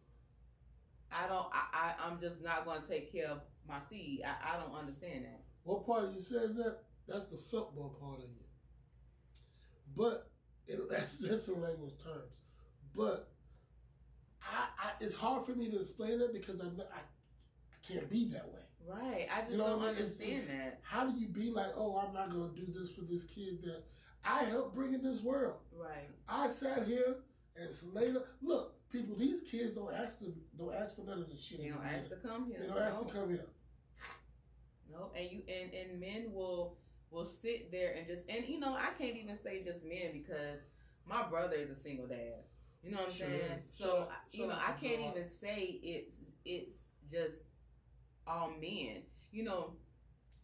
Speaker 2: I'm just not going to take care of my seed? I don't understand that.
Speaker 1: What part of you says that? That's the football part of you. But that's just in language terms. But it's hard for me to explain that because I can't be that way.
Speaker 2: Right. I just don't understand that.
Speaker 1: How do you be like, oh, I'm not going to do this for this kid that I helped bring in this world?
Speaker 2: Right.
Speaker 1: I sat here and later, look, people, these kids don't ask for none of this shit.
Speaker 2: They don't ask to come here.
Speaker 1: They don't ask to come here.
Speaker 2: No, and men will sit there and you know, I can't even say just men because my brother is a single dad. You know what I'm saying? So you know, I can't even say it's just all men. You know,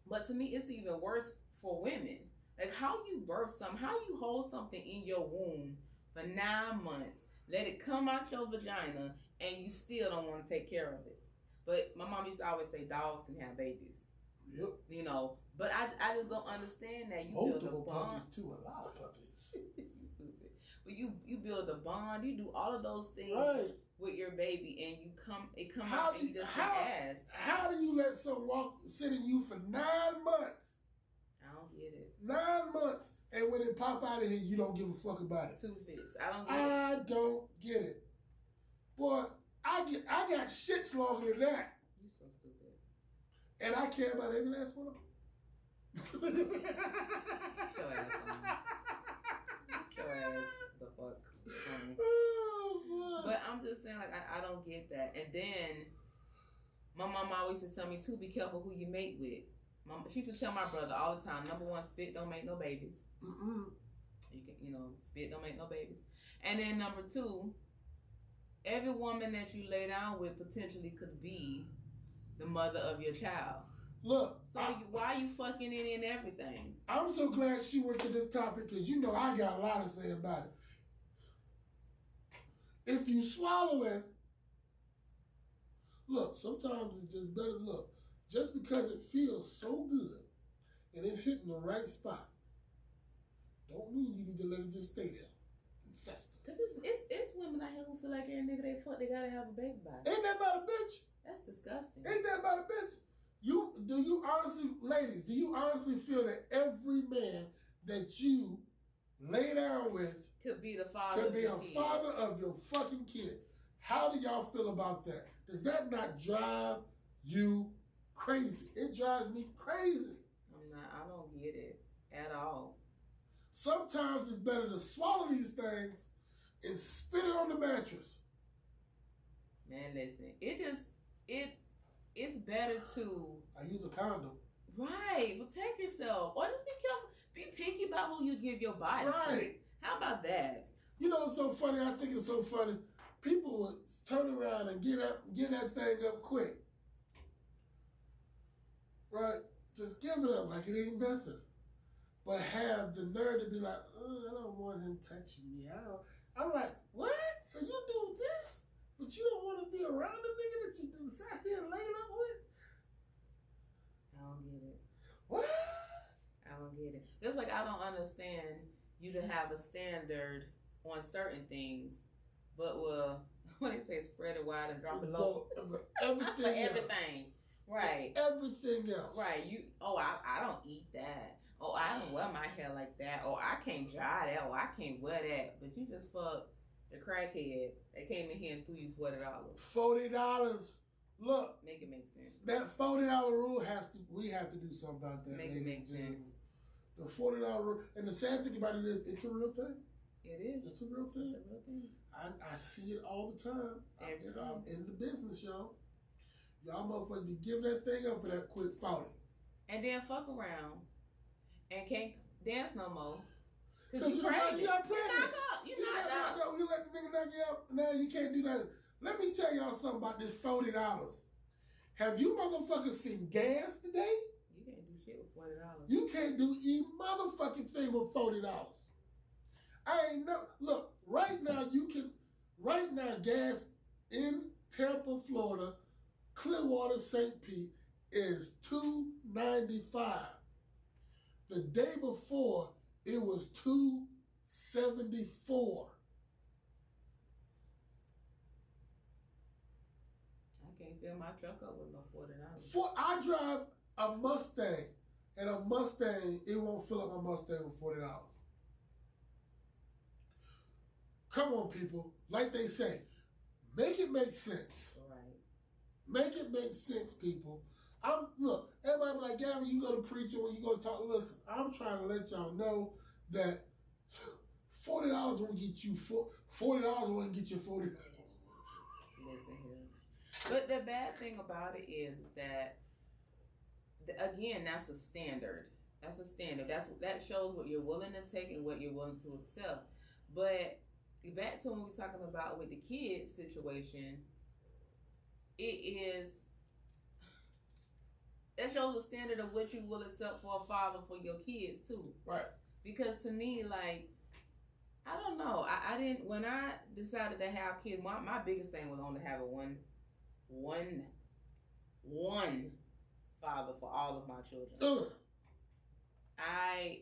Speaker 2: but to me, it's even worse for women. Like how you birth something, how you hold something in your womb for 9 months, let it come out your vagina, and you still don't want to take care of it. But my mom used to always say dogs can have babies.
Speaker 1: Yep.
Speaker 2: You know, but I just don't understand that. You
Speaker 1: multiple
Speaker 2: build a bond.
Speaker 1: Puppies too, a lot of puppies.
Speaker 2: You stupid. But you build a bond. You do all of those things with your baby, and it come out and you just ask.
Speaker 1: How do you let someone sit in you for 9 months?
Speaker 2: I don't get it.
Speaker 1: 9 months, and when it pop out of here, you don't give a fuck about it.
Speaker 2: 2 fits. I
Speaker 1: don't get it. Boy, I got shits longer than that.
Speaker 2: You so stupid.
Speaker 1: And I care about every last one of them.
Speaker 2: Get your ass on. Get your ass the fuck on.
Speaker 1: Oh,
Speaker 2: but I'm just saying, like, I don't get that. And then my mom always used to tell me too, be careful who you mate with. She used to tell my brother all the time, number 1, spit don't make no babies. Spit don't make no babies. And then number 2, every woman that you lay down with potentially could be the mother of your child.
Speaker 1: Look.
Speaker 2: So why are you fucking it in everything?
Speaker 1: I'm so glad she went to this topic because you know I got a lot to say about it. If you swallow it, look, sometimes it's just better. Look, just because it feels so good and it's hitting the right spot, don't mean you need to let it just stay there. fester.
Speaker 2: Cause it's women out here who feel like every nigga they fuck they gotta have a baby by.
Speaker 1: Ain't that about a bitch?
Speaker 2: That's disgusting.
Speaker 1: Ain't that about a bitch? Ladies, do you honestly feel that every man that you lay down with
Speaker 2: Could be the father.
Speaker 1: could be a
Speaker 2: kid.
Speaker 1: father of your fucking kid? How do y'all feel about that? Does that not drive you crazy? It drives me crazy.
Speaker 2: I don't get it at all.
Speaker 1: Sometimes it's better to swallow these things and spit it on the mattress.
Speaker 2: Man, listen. It's better to
Speaker 1: I use a condom.
Speaker 2: right. Protect yourself, or just be careful. Be picky about who you give your body
Speaker 1: Right.
Speaker 2: to. How about that?
Speaker 1: You know what's so funny? I think it's so funny. People would turn around and get that thing up quick. Right? Just give it up like it ain't nothing. But have the nerve to be like, oh, I don't want him touching me. I'm like, what? So you do this, but you don't want to be around the nigga that you done sat here and laid up with?
Speaker 2: I don't get it.
Speaker 1: What?
Speaker 2: I don't get it. Just like I don't understand you to have a standard on certain things, but when they say spread it wide and drop it low
Speaker 1: For
Speaker 2: for
Speaker 1: everything.
Speaker 2: everything, right?
Speaker 1: For everything else.
Speaker 2: Right? I don't eat that. Oh, I don't wear my hair like that. Oh, I can't dry that. Oh, I can't wear that. But you just fucked the crackhead that came in here and threw you $40.
Speaker 1: $40. Look,
Speaker 2: Make it make sense.
Speaker 1: that $40 rule we have to do something about that.
Speaker 2: Make it
Speaker 1: ladies
Speaker 2: make
Speaker 1: and gentlemen.
Speaker 2: sense.
Speaker 1: The $40 rule, and the sad thing about it is, it's a real thing.
Speaker 2: It is.
Speaker 1: It's a real thing.
Speaker 2: It's a real thing.
Speaker 1: I see it all the time.
Speaker 2: Every day.
Speaker 1: I'm in the business, y'all. Y'all motherfuckers be giving that thing up for that quick 40.
Speaker 2: And then fuck around and can't dance no more.
Speaker 1: Because
Speaker 2: You
Speaker 1: you're
Speaker 2: pregnant.
Speaker 1: not
Speaker 2: You're
Speaker 1: pregnant.
Speaker 2: knocked out. You're
Speaker 1: You
Speaker 2: knocked
Speaker 1: knocked
Speaker 2: out.
Speaker 1: out. You let the nigga knock you out. Now you can't do that. Let me tell y'all something about this $40. Have you motherfuckers seen gas today?
Speaker 2: You can't do shit with $40.
Speaker 1: You can't do a motherfucking thing with $40. I ain't no look, right now gas in Tampa, Florida, Clearwater, St. Pete is $2.95. The day before it was $2.74.
Speaker 2: I can't fill my truck up with no $40.
Speaker 1: I drive a Mustang, and a Mustang, it won't fill up my Mustang with $40. Come on, people. Like they say, make it make sense.
Speaker 2: Right.
Speaker 1: Make it make sense, people. Look, everybody be like, Gavin, you go to preaching when you go to talk. Listen, I'm trying to let y'all know that $40 won't get you $40 won't get you $40.
Speaker 2: Listen here. But the bad thing about it is that, again, that's a standard. That's a standard. That shows what you're willing to take and what you're willing to accept. But back to when we're talking about with the kids situation, that shows a standard of what you will accept for a father for your kids too.
Speaker 1: Right.
Speaker 2: Because to me, like, I don't know. I didn't, when I decided to have kids, my biggest thing was only having one father for all of my children. I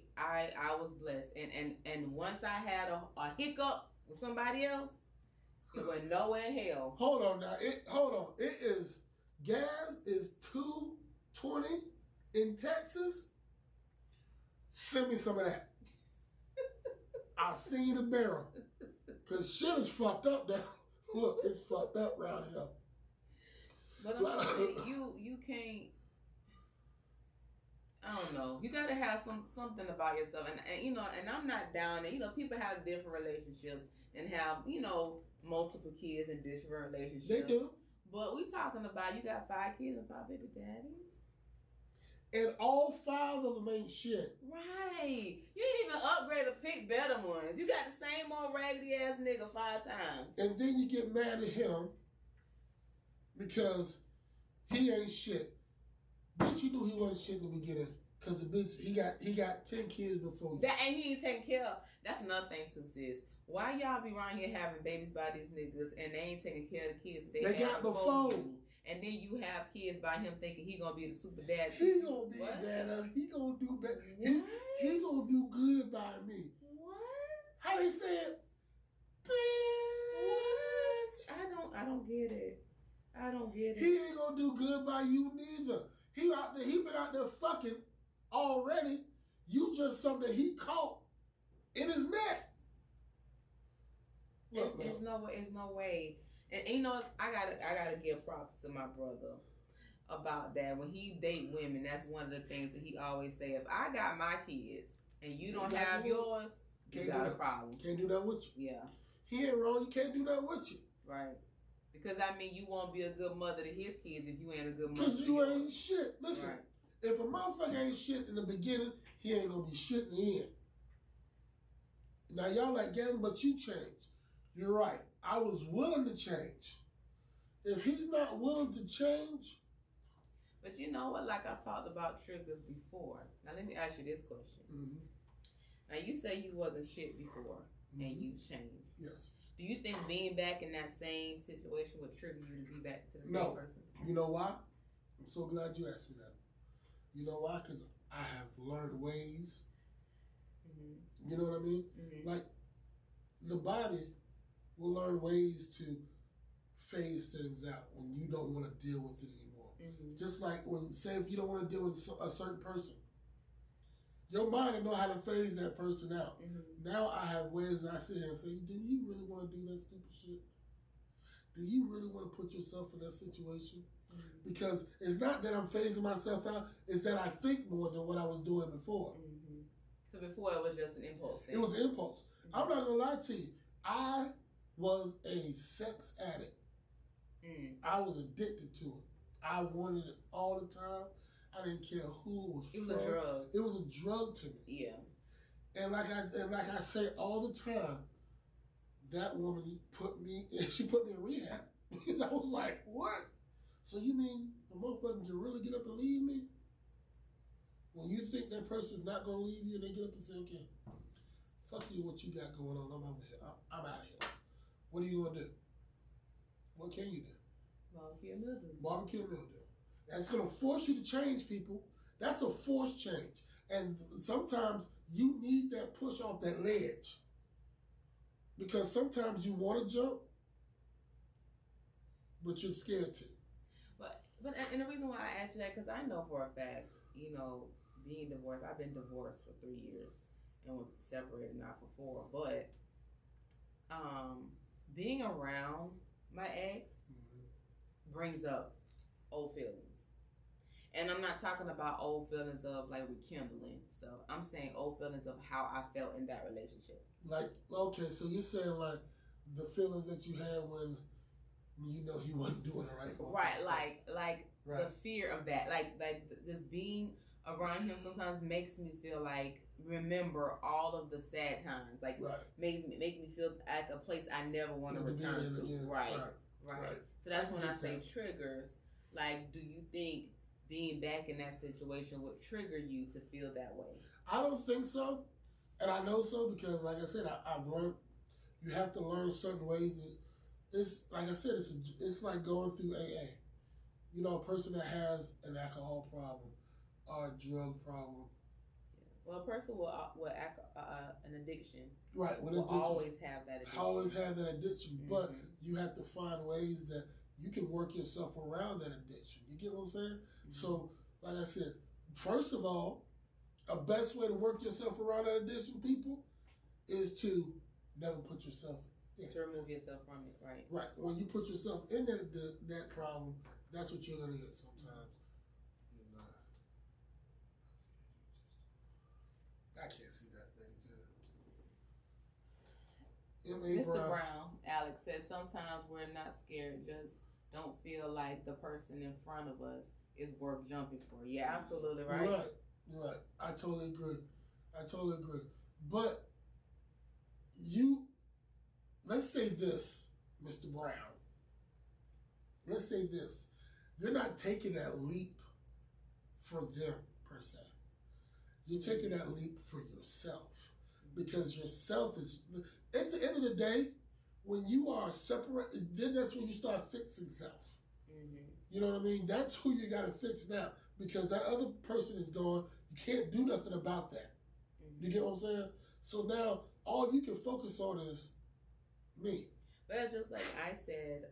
Speaker 2: was blessed, and once I had a hiccup with somebody else, it went nowhere in hell.
Speaker 1: Hold on now. It is gas is $2.20 in Texas. Send me some of that. I seen the barrel. Cause shit is fucked up now. Look, it's fucked up around here.
Speaker 2: But I'm saying, you can't. I don't know. You gotta have something about yourself, and and I'm not down there. People have different relationships and have multiple kids in different relationships.
Speaker 1: They do.
Speaker 2: But we talking about you got 5 kids and 5 baby daddies.
Speaker 1: And all 5 of them ain't shit.
Speaker 2: Right. You didn't even upgrade or pick better ones. You got the same old raggedy ass nigga 5 times.
Speaker 1: And then you get mad at him because he ain't shit. But you knew he wasn't shit in the beginning. Cause the bitch, he got 10 kids before you.
Speaker 2: That ain't he ain't taking care of. That's another thing too, sis. Why y'all be around here having babies by these niggas and they ain't taking care of the kids
Speaker 1: they got before you?
Speaker 2: And then you have kids by him thinking he gonna be the super dad.
Speaker 1: He gonna be better. He gonna do better. He gonna do good by me.
Speaker 2: What?
Speaker 1: How they say it?
Speaker 2: I don't get it. I don't get it.
Speaker 1: He ain't gonna do good by you neither. He out there. He been out there fucking already. You just something that he caught in his neck. Look,
Speaker 2: It's no way. It's no way. And you know, I gotta give props to my brother about that. When he date women, that's one of the things that he always say. If I got my kids and you don't have yours, you got a problem.
Speaker 1: Can't do that with you.
Speaker 2: Yeah.
Speaker 1: He ain't wrong. You can't do that with you.
Speaker 2: Right. Because I mean, you won't be a good mother to his kids if you ain't a good mother.
Speaker 1: Because you ain't shit. Listen,
Speaker 2: Right.
Speaker 1: if a motherfucker ain't shit in the beginning, he ain't gonna be shit in the end. Now y'all like, gang, but you changed. You're right. I was willing to change. If he's not willing to change.
Speaker 2: But you know what? Like I talked about triggers before. Now let me ask you this question.
Speaker 1: Mm-hmm.
Speaker 2: Now you say you wasn't shit before and you changed.
Speaker 1: Yes.
Speaker 2: Do you think being back in that same situation would trigger you to be back to the same person?
Speaker 1: You know why? I'm so glad you asked me that. You know why? Because I have learned ways.
Speaker 2: Mm-hmm.
Speaker 1: You know what I mean?
Speaker 2: Mm-hmm.
Speaker 1: Like, the body will learn ways to phase things out when you don't want to deal with it anymore.
Speaker 2: Mm-hmm.
Speaker 1: Just like when, say, if you don't want to deal with a certain person, your mind will know how to phase that person out.
Speaker 2: Mm-hmm.
Speaker 1: Now I have ways that I sit here and say, do you really want to do that stupid shit? Do you really want to put yourself in that situation? Mm-hmm. Because it's not that I'm phasing myself out, it's that I think more than what I was doing before.
Speaker 2: Mm-hmm. So before it was just an impulse thing.
Speaker 1: It was an impulse. Mm-hmm. I'm not going to lie to you. I was a sex addict. I was addicted to it. I wanted it all the time. I didn't care who it was.
Speaker 2: It was a drug.
Speaker 1: It was a drug to me.
Speaker 2: Yeah.
Speaker 1: And like I say all the time, that woman put me in rehab. Because I was like, what? So you mean the motherfucker can really get up and leave me? When you think that person's not going to leave you and they get up and say, okay, fuck you, what you got going on, I'm over here. I'm out of here. What are you going to do? What can you do?
Speaker 2: Barbecue and mildew.
Speaker 1: Barbecue and mildew. That's going to force you to change, people. That's a forced change. And sometimes you need that push off that ledge. Because sometimes you want to jump, but you're scared to.
Speaker 2: But and the reason why I asked you that, because I know for a fact, you know, being divorced, I've been divorced for 3 years and we're separated now for 4. But being around my ex brings up old feelings. And I'm not talking about old feelings of like rekindling stuff. I'm saying old feelings of how I felt in that relationship. Like,
Speaker 1: okay, so you're saying like the feelings that you had when you know he wasn't doing it right.
Speaker 2: Right, like the fear of that. Like just being around him sometimes makes me feel like remember all of the sad times. Like make me feel like a place I never want to return to. Right. So that's when I say triggers. Like, do you think being back in that situation would trigger you to feel that way?
Speaker 1: I don't think so. And I know so because, like I said, I've learned you have to learn certain ways. It's like I said, it's like going through AA. You know, a person that has an alcohol problem or a drug problem.
Speaker 2: Yeah. Well, a person with an addiction,
Speaker 1: right?
Speaker 2: Will always have that addiction.
Speaker 1: Always have that addiction, but you have to find ways that you can work yourself around that addiction. You get what I'm saying? Mm-hmm. So, like I said, first of all, a best way to work yourself around that addiction, people, is to never put yourself in
Speaker 2: to remove yourself from it, right?
Speaker 1: Right. When you put yourself in that problem, that's what you're gonna get sometimes. You know, I can't see that thing too.
Speaker 2: Mr. Brown, Alex says sometimes we're not scared, just don't feel like the person in front of us is worth jumping for. Yeah, absolutely right.
Speaker 1: You're right. I totally agree. But let's say this, Mr. Brown. Let's say this. You're not taking that leap for them, per se. You're taking that leap for yourself. Because yourself is, at the end of the day, when you are separate, then that's when you start fixing self. Mm-hmm. You know what I mean? That's who you got to fix now. Because that other person is gone. You can't do nothing about that. Mm-hmm. You get what I'm saying? So now, all you can focus on is me.
Speaker 2: But that's just like I said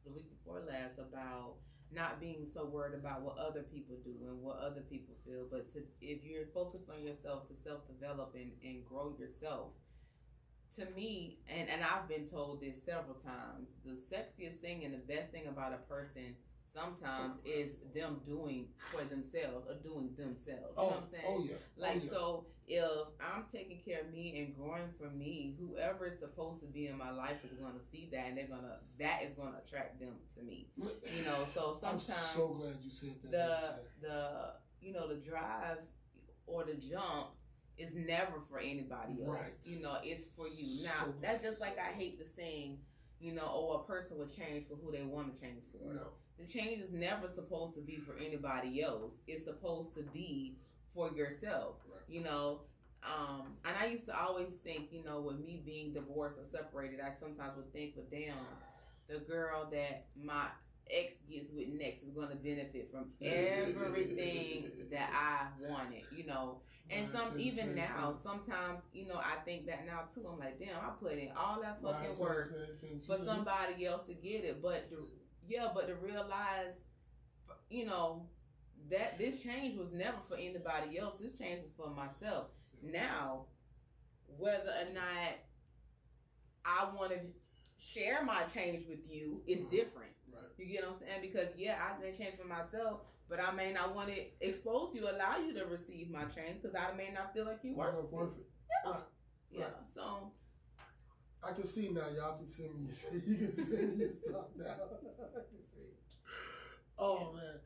Speaker 2: the week before last about not being so worried about what other people do and what other people feel, but if you're focused on yourself to self-develop and grow yourself, to me, and I've been told this several times, the sexiest thing and the best thing about a person sometimes is them doing for themselves or doing themselves. You know what I'm saying?
Speaker 1: Oh yeah.
Speaker 2: Like, so if I'm taking care of me and growing for me, whoever is supposed to be in my life is going to see that, and that is going to attract them to me. You know, so sometimes
Speaker 1: I'm so glad you said that.
Speaker 2: The drive or the jump is never for anybody else.
Speaker 1: Right.
Speaker 2: You know, it's for you. Now,
Speaker 1: So
Speaker 2: that's just like I hate the saying, a person will change for who they want to change for.
Speaker 1: No.
Speaker 2: The change is never supposed to be for anybody else. It's supposed to be for yourself.
Speaker 1: Right.
Speaker 2: And I used to always think, with me being divorced or separated, I sometimes would think, but damn, the girl that my ex gets with next is going to benefit from everything that I wanted, And even now, sometimes, I think that now too. I'm like, damn, I put in all that fucking work for somebody else to get it. But to realize, that this change was never for anybody else. This change is for myself. Now, whether or not I want to share my change with you is different.
Speaker 1: Right.
Speaker 2: You get what I'm saying? Because I didn't change for myself, but I may not want to expose you, allow you to receive my change because I may not feel like you worth it.
Speaker 1: Yeah. Right.
Speaker 2: Yeah.
Speaker 1: Right.
Speaker 2: So
Speaker 1: I can see now. Y'all can send me. You can send me your stuff now. I can see. Oh man,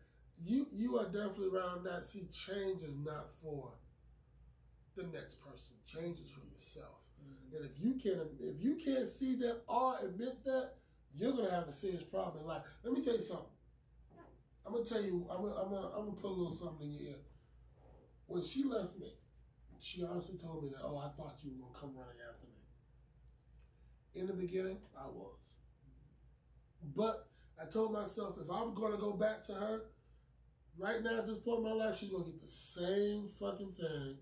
Speaker 1: you are definitely right on that. See, change is not for the next person. Change is for yourself. Mm-hmm. And if you can't see that or admit that, you're gonna have a serious problem in life. Let me tell you something. I'm gonna tell you. I'm gonna put a little something in your ear. When she left me, she honestly told me that, I thought you were gonna come running after me. In the beginning, I was. But I told myself if I'm gonna go back to her, right now at this point in my life, she's gonna get the same fucking thing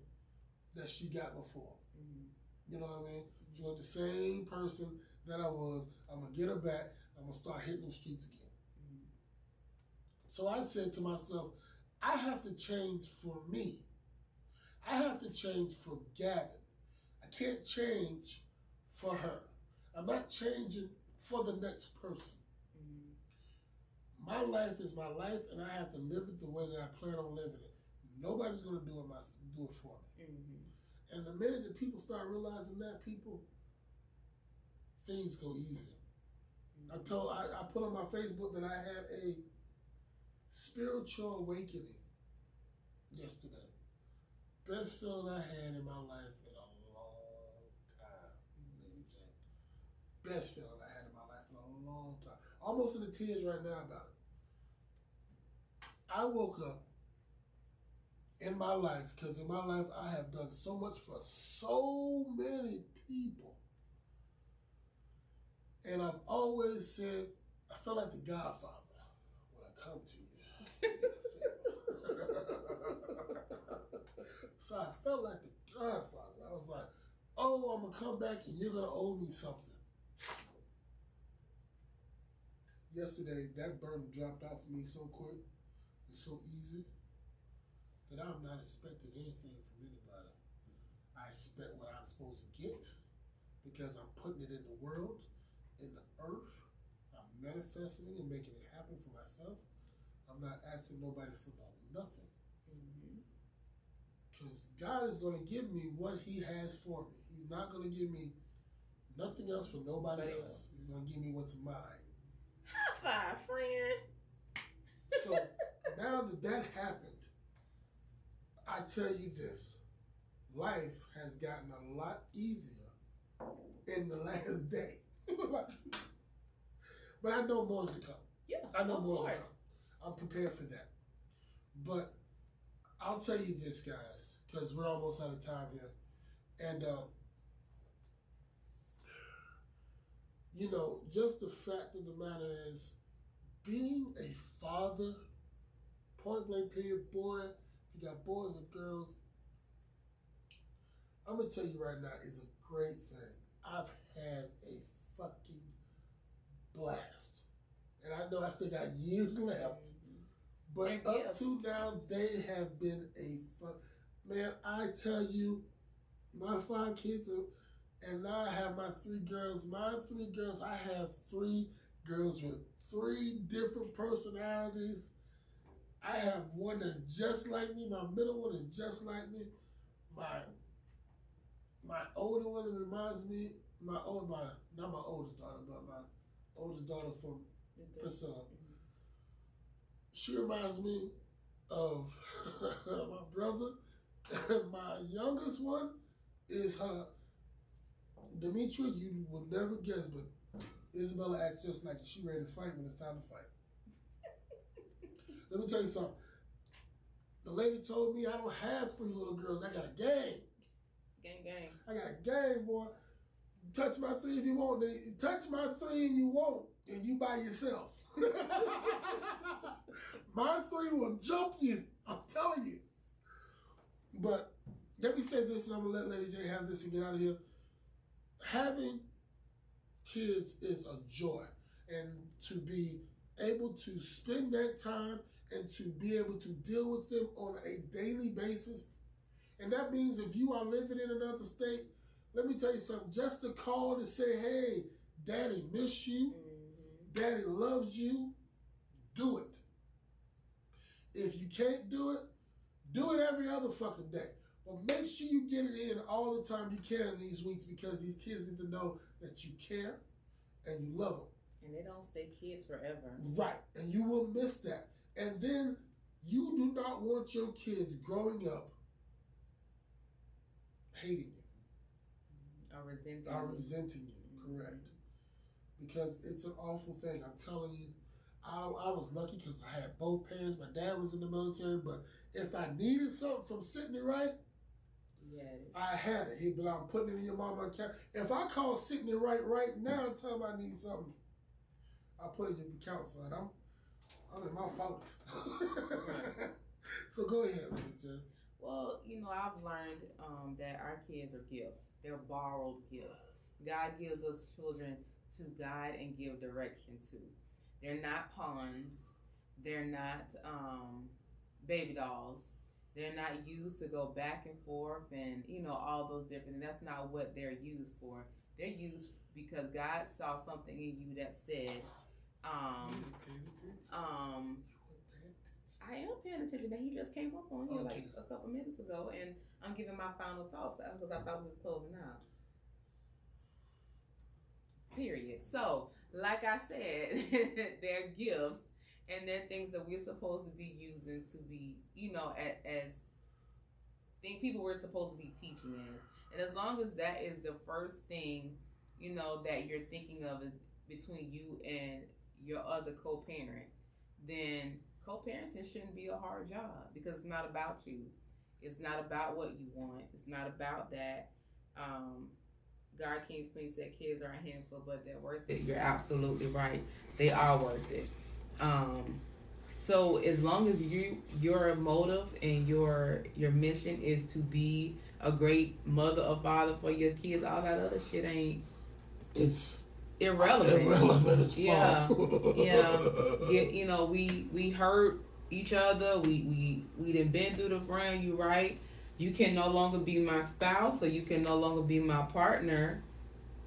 Speaker 1: that she got before. Mm-hmm. You know what I mean? She's gonna be the same person that I was. I'm gonna get her back. I'm gonna start hitting the streets again. Mm-hmm. So I said to myself, I have to change for me. I have to change for Gavin. I can't change for her. I'm not changing for the next person. Mm-hmm. My life is my life, and I have to live it the way that I plan on living it. Nobody's going to do it for me. Mm-hmm. And the minute that people start realizing that, things go easier. Mm-hmm. I put on my Facebook that I had a spiritual awakening yesterday. Best feeling I had in my life in a long time, Lady J. Best feeling I had in my life in a long time. Almost in the tears right now about it. I woke up in my life, because in my life I have done so much for so many people. And I've always said, I felt like the Godfather when I come to you. So I felt like the Godfather. I was like, I'm going to come back and you're going to owe me something. Yesterday, that burden dropped off me so quick and so easy that I'm not expecting anything from anybody. I expect what I'm supposed to get because I'm putting it in the world, in the earth. I'm manifesting it and making it happen for myself. I'm not asking nobody for nothing. Because God is going to give me what He has for me. He's not going to give me nothing else for nobody else. He's going to give me what's mine.
Speaker 2: High five, friend.
Speaker 1: So now that happened, I tell you this, life has gotten a lot easier in the last day. But I know more's to come.
Speaker 2: Yeah,
Speaker 1: I know more's to come. I'm prepared for that. But I'll tell you this, guys, because we're almost out of time here. And, just the fact of the matter is, being a father, point blank period, boy, if you got boys and girls, I'm going to tell you right now, is a great thing. I've had a fucking blast. And I know I still got years left. But up to now, they have been a fun. Man, I tell you, my 5 kids are, and now I have my 3 girls. My 3 girls, I have 3 girls with 3 different personalities. I have one that's just like me. My middle one is just like me. My older one reminds me, not my oldest daughter, but my oldest daughter from Priscilla. She reminds me of my brother. My youngest one is her. Demetria, you will never guess, but Isabella acts just like she ready to fight when it's time to fight. Let me tell you something. The lady told me I don't have 3 little girls. I got a gang.
Speaker 2: Gang.
Speaker 1: I got a gang, boy. Touch my 3 if you want. Touch my 3 and you won't, and you by yourself. My 3 will jump you. I'm telling you. But let me say this, and I'm going to let Lady J have this and get out of here. Having kids is a joy. And to be able to spend that time and to be able to deal with them on a daily basis. And that means if you are living in another state, let me tell you something, just to call and say, hey, Daddy miss you, Daddy loves you, do it. If you can't do it every other fucking day. But make sure you get it in all the time you can these weeks, because these kids need to know that you care and you love them.
Speaker 2: And they don't stay kids forever.
Speaker 1: Right. And you will miss that. And then you do not want your kids growing up hating you.
Speaker 2: Or resenting you. Correct.
Speaker 1: Because it's an awful thing. I'm telling you, I was lucky because I had both parents. My dad was in the military, but if I needed something from Sidney Wright, I had it. He'd be like, I'm putting it in your mama's account. If I call Sidney Wright right now and tell him I need something, I'll put it in your account, son. I'm in my focus. So go ahead, Lady J.
Speaker 2: Well, I've learned that our kids are gifts. They're borrowed gifts. God gives us children to guide and give direction to. They're not pawns. They're not baby dolls. They're not used to go back and forth and, all those different things. That's not what they're used for. They're used because God saw something in you that said, I am paying attention. That he just came up on here like a couple minutes ago, and I'm giving my final thoughts because I thought we was closing out. Period. So, like I said, they're gifts, and they're things that we're supposed to be using to be, as people we're supposed to be teaching as. And as long as that is the first thing, that you're thinking of is between you and your other co-parent, then co-parenting shouldn't be a hard job, because it's not about you. It's not about what you want. It's not about that. God King's Queen said kids are a handful, but they're worth it. You're absolutely right. They are worth it. So as long as your motive and your mission is to be a great mother or father for your kids, all that other shit it's irrelevant.
Speaker 1: Irrelevant as fuck.
Speaker 2: Yeah. We hurt each other. We done been through the ground. You right. You can no longer be my spouse, or you can no longer be my partner,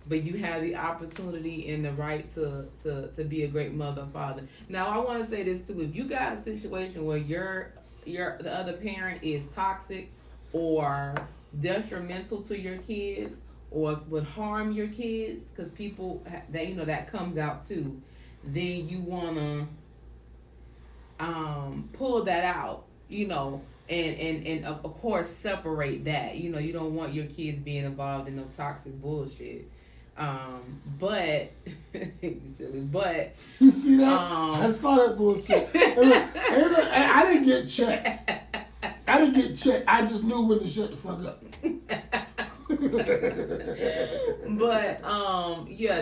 Speaker 2: but you have the opportunity and the right to be a great mother and father. Now, I want to say this too: if you got a situation where the other parent is toxic or detrimental to your kids, or would harm your kids, because people that comes out too, then you wanna pull that out, and of course separate that. You don't want your kids being involved in no toxic bullshit. But but
Speaker 1: you see that? I saw that bullshit. I didn't get checked. I just knew when to shut the fuck up.
Speaker 2: But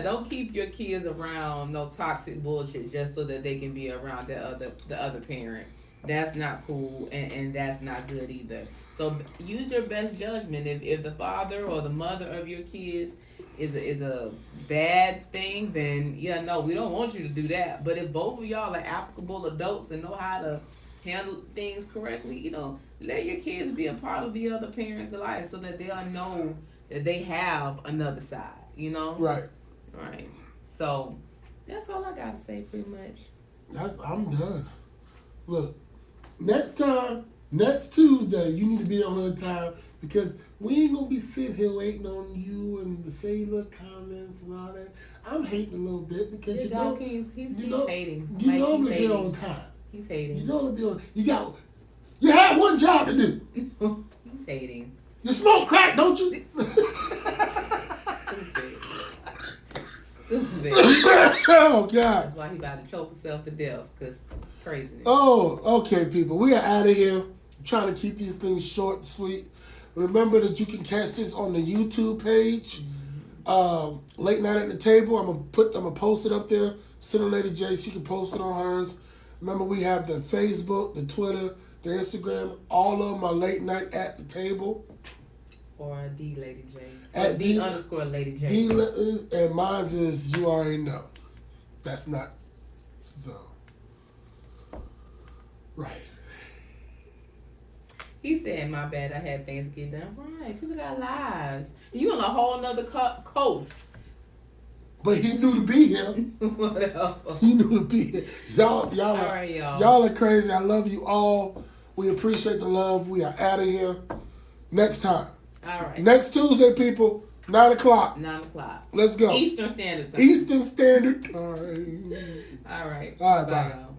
Speaker 2: don't keep your kids around no toxic bullshit just so that they can be around the other parent. That's not cool, and that's not good either. So use your best judgment. If the father or the mother of your kids is a bad thing, then yeah, no, we don't want you to do that. But if both of y'all are applicable adults and know how to handle things correctly, let your kids be a part of the other parents' life so that they'll know that they have another side.
Speaker 1: Right.
Speaker 2: Right. So that's all I gotta say, pretty much.
Speaker 1: I'm done. Look, next Tuesday, you need to be on her time because we ain't gonna be sitting here waiting on you and to say little comments and all that. I'm hating a little bit because
Speaker 2: He's hating.
Speaker 1: You normally be on time.
Speaker 2: He's hating.
Speaker 1: You normally be on. You have one job to do.
Speaker 2: He's hating.
Speaker 1: You smoke crack, don't you?
Speaker 2: Stupid.
Speaker 1: Oh God.
Speaker 2: That's why he about to choke himself to death, because craziness.
Speaker 1: Oh, okay, people. We are out of here. I'm trying to keep these things short and sweet. Remember that you can catch this on the YouTube page. Late Night at the Table. I'm gonna post it up there. Send Lady J. She can post it on hers. Remember, we have the Facebook, the Twitter, the Instagram. All of them are Late Night at the Table.
Speaker 2: Or the Lady J.
Speaker 1: At
Speaker 2: _Lady J.
Speaker 1: And mine is You Already Know. That's not the right.
Speaker 2: He said, my bad, I had things to get done. Right, people got lives. You on a whole nother coast.
Speaker 1: But he knew to be here.
Speaker 2: Whatever.
Speaker 1: He knew to be here. Y'all are crazy. I love you all. We appreciate the love. We are out of here. Next time.
Speaker 2: All right.
Speaker 1: Next Tuesday, people, 9 o'clock.
Speaker 2: 9 o'clock.
Speaker 1: Let's go.
Speaker 2: Eastern Standard Time.
Speaker 1: Eastern Standard Time.
Speaker 2: All right.
Speaker 1: All right, bye.
Speaker 2: Y'all.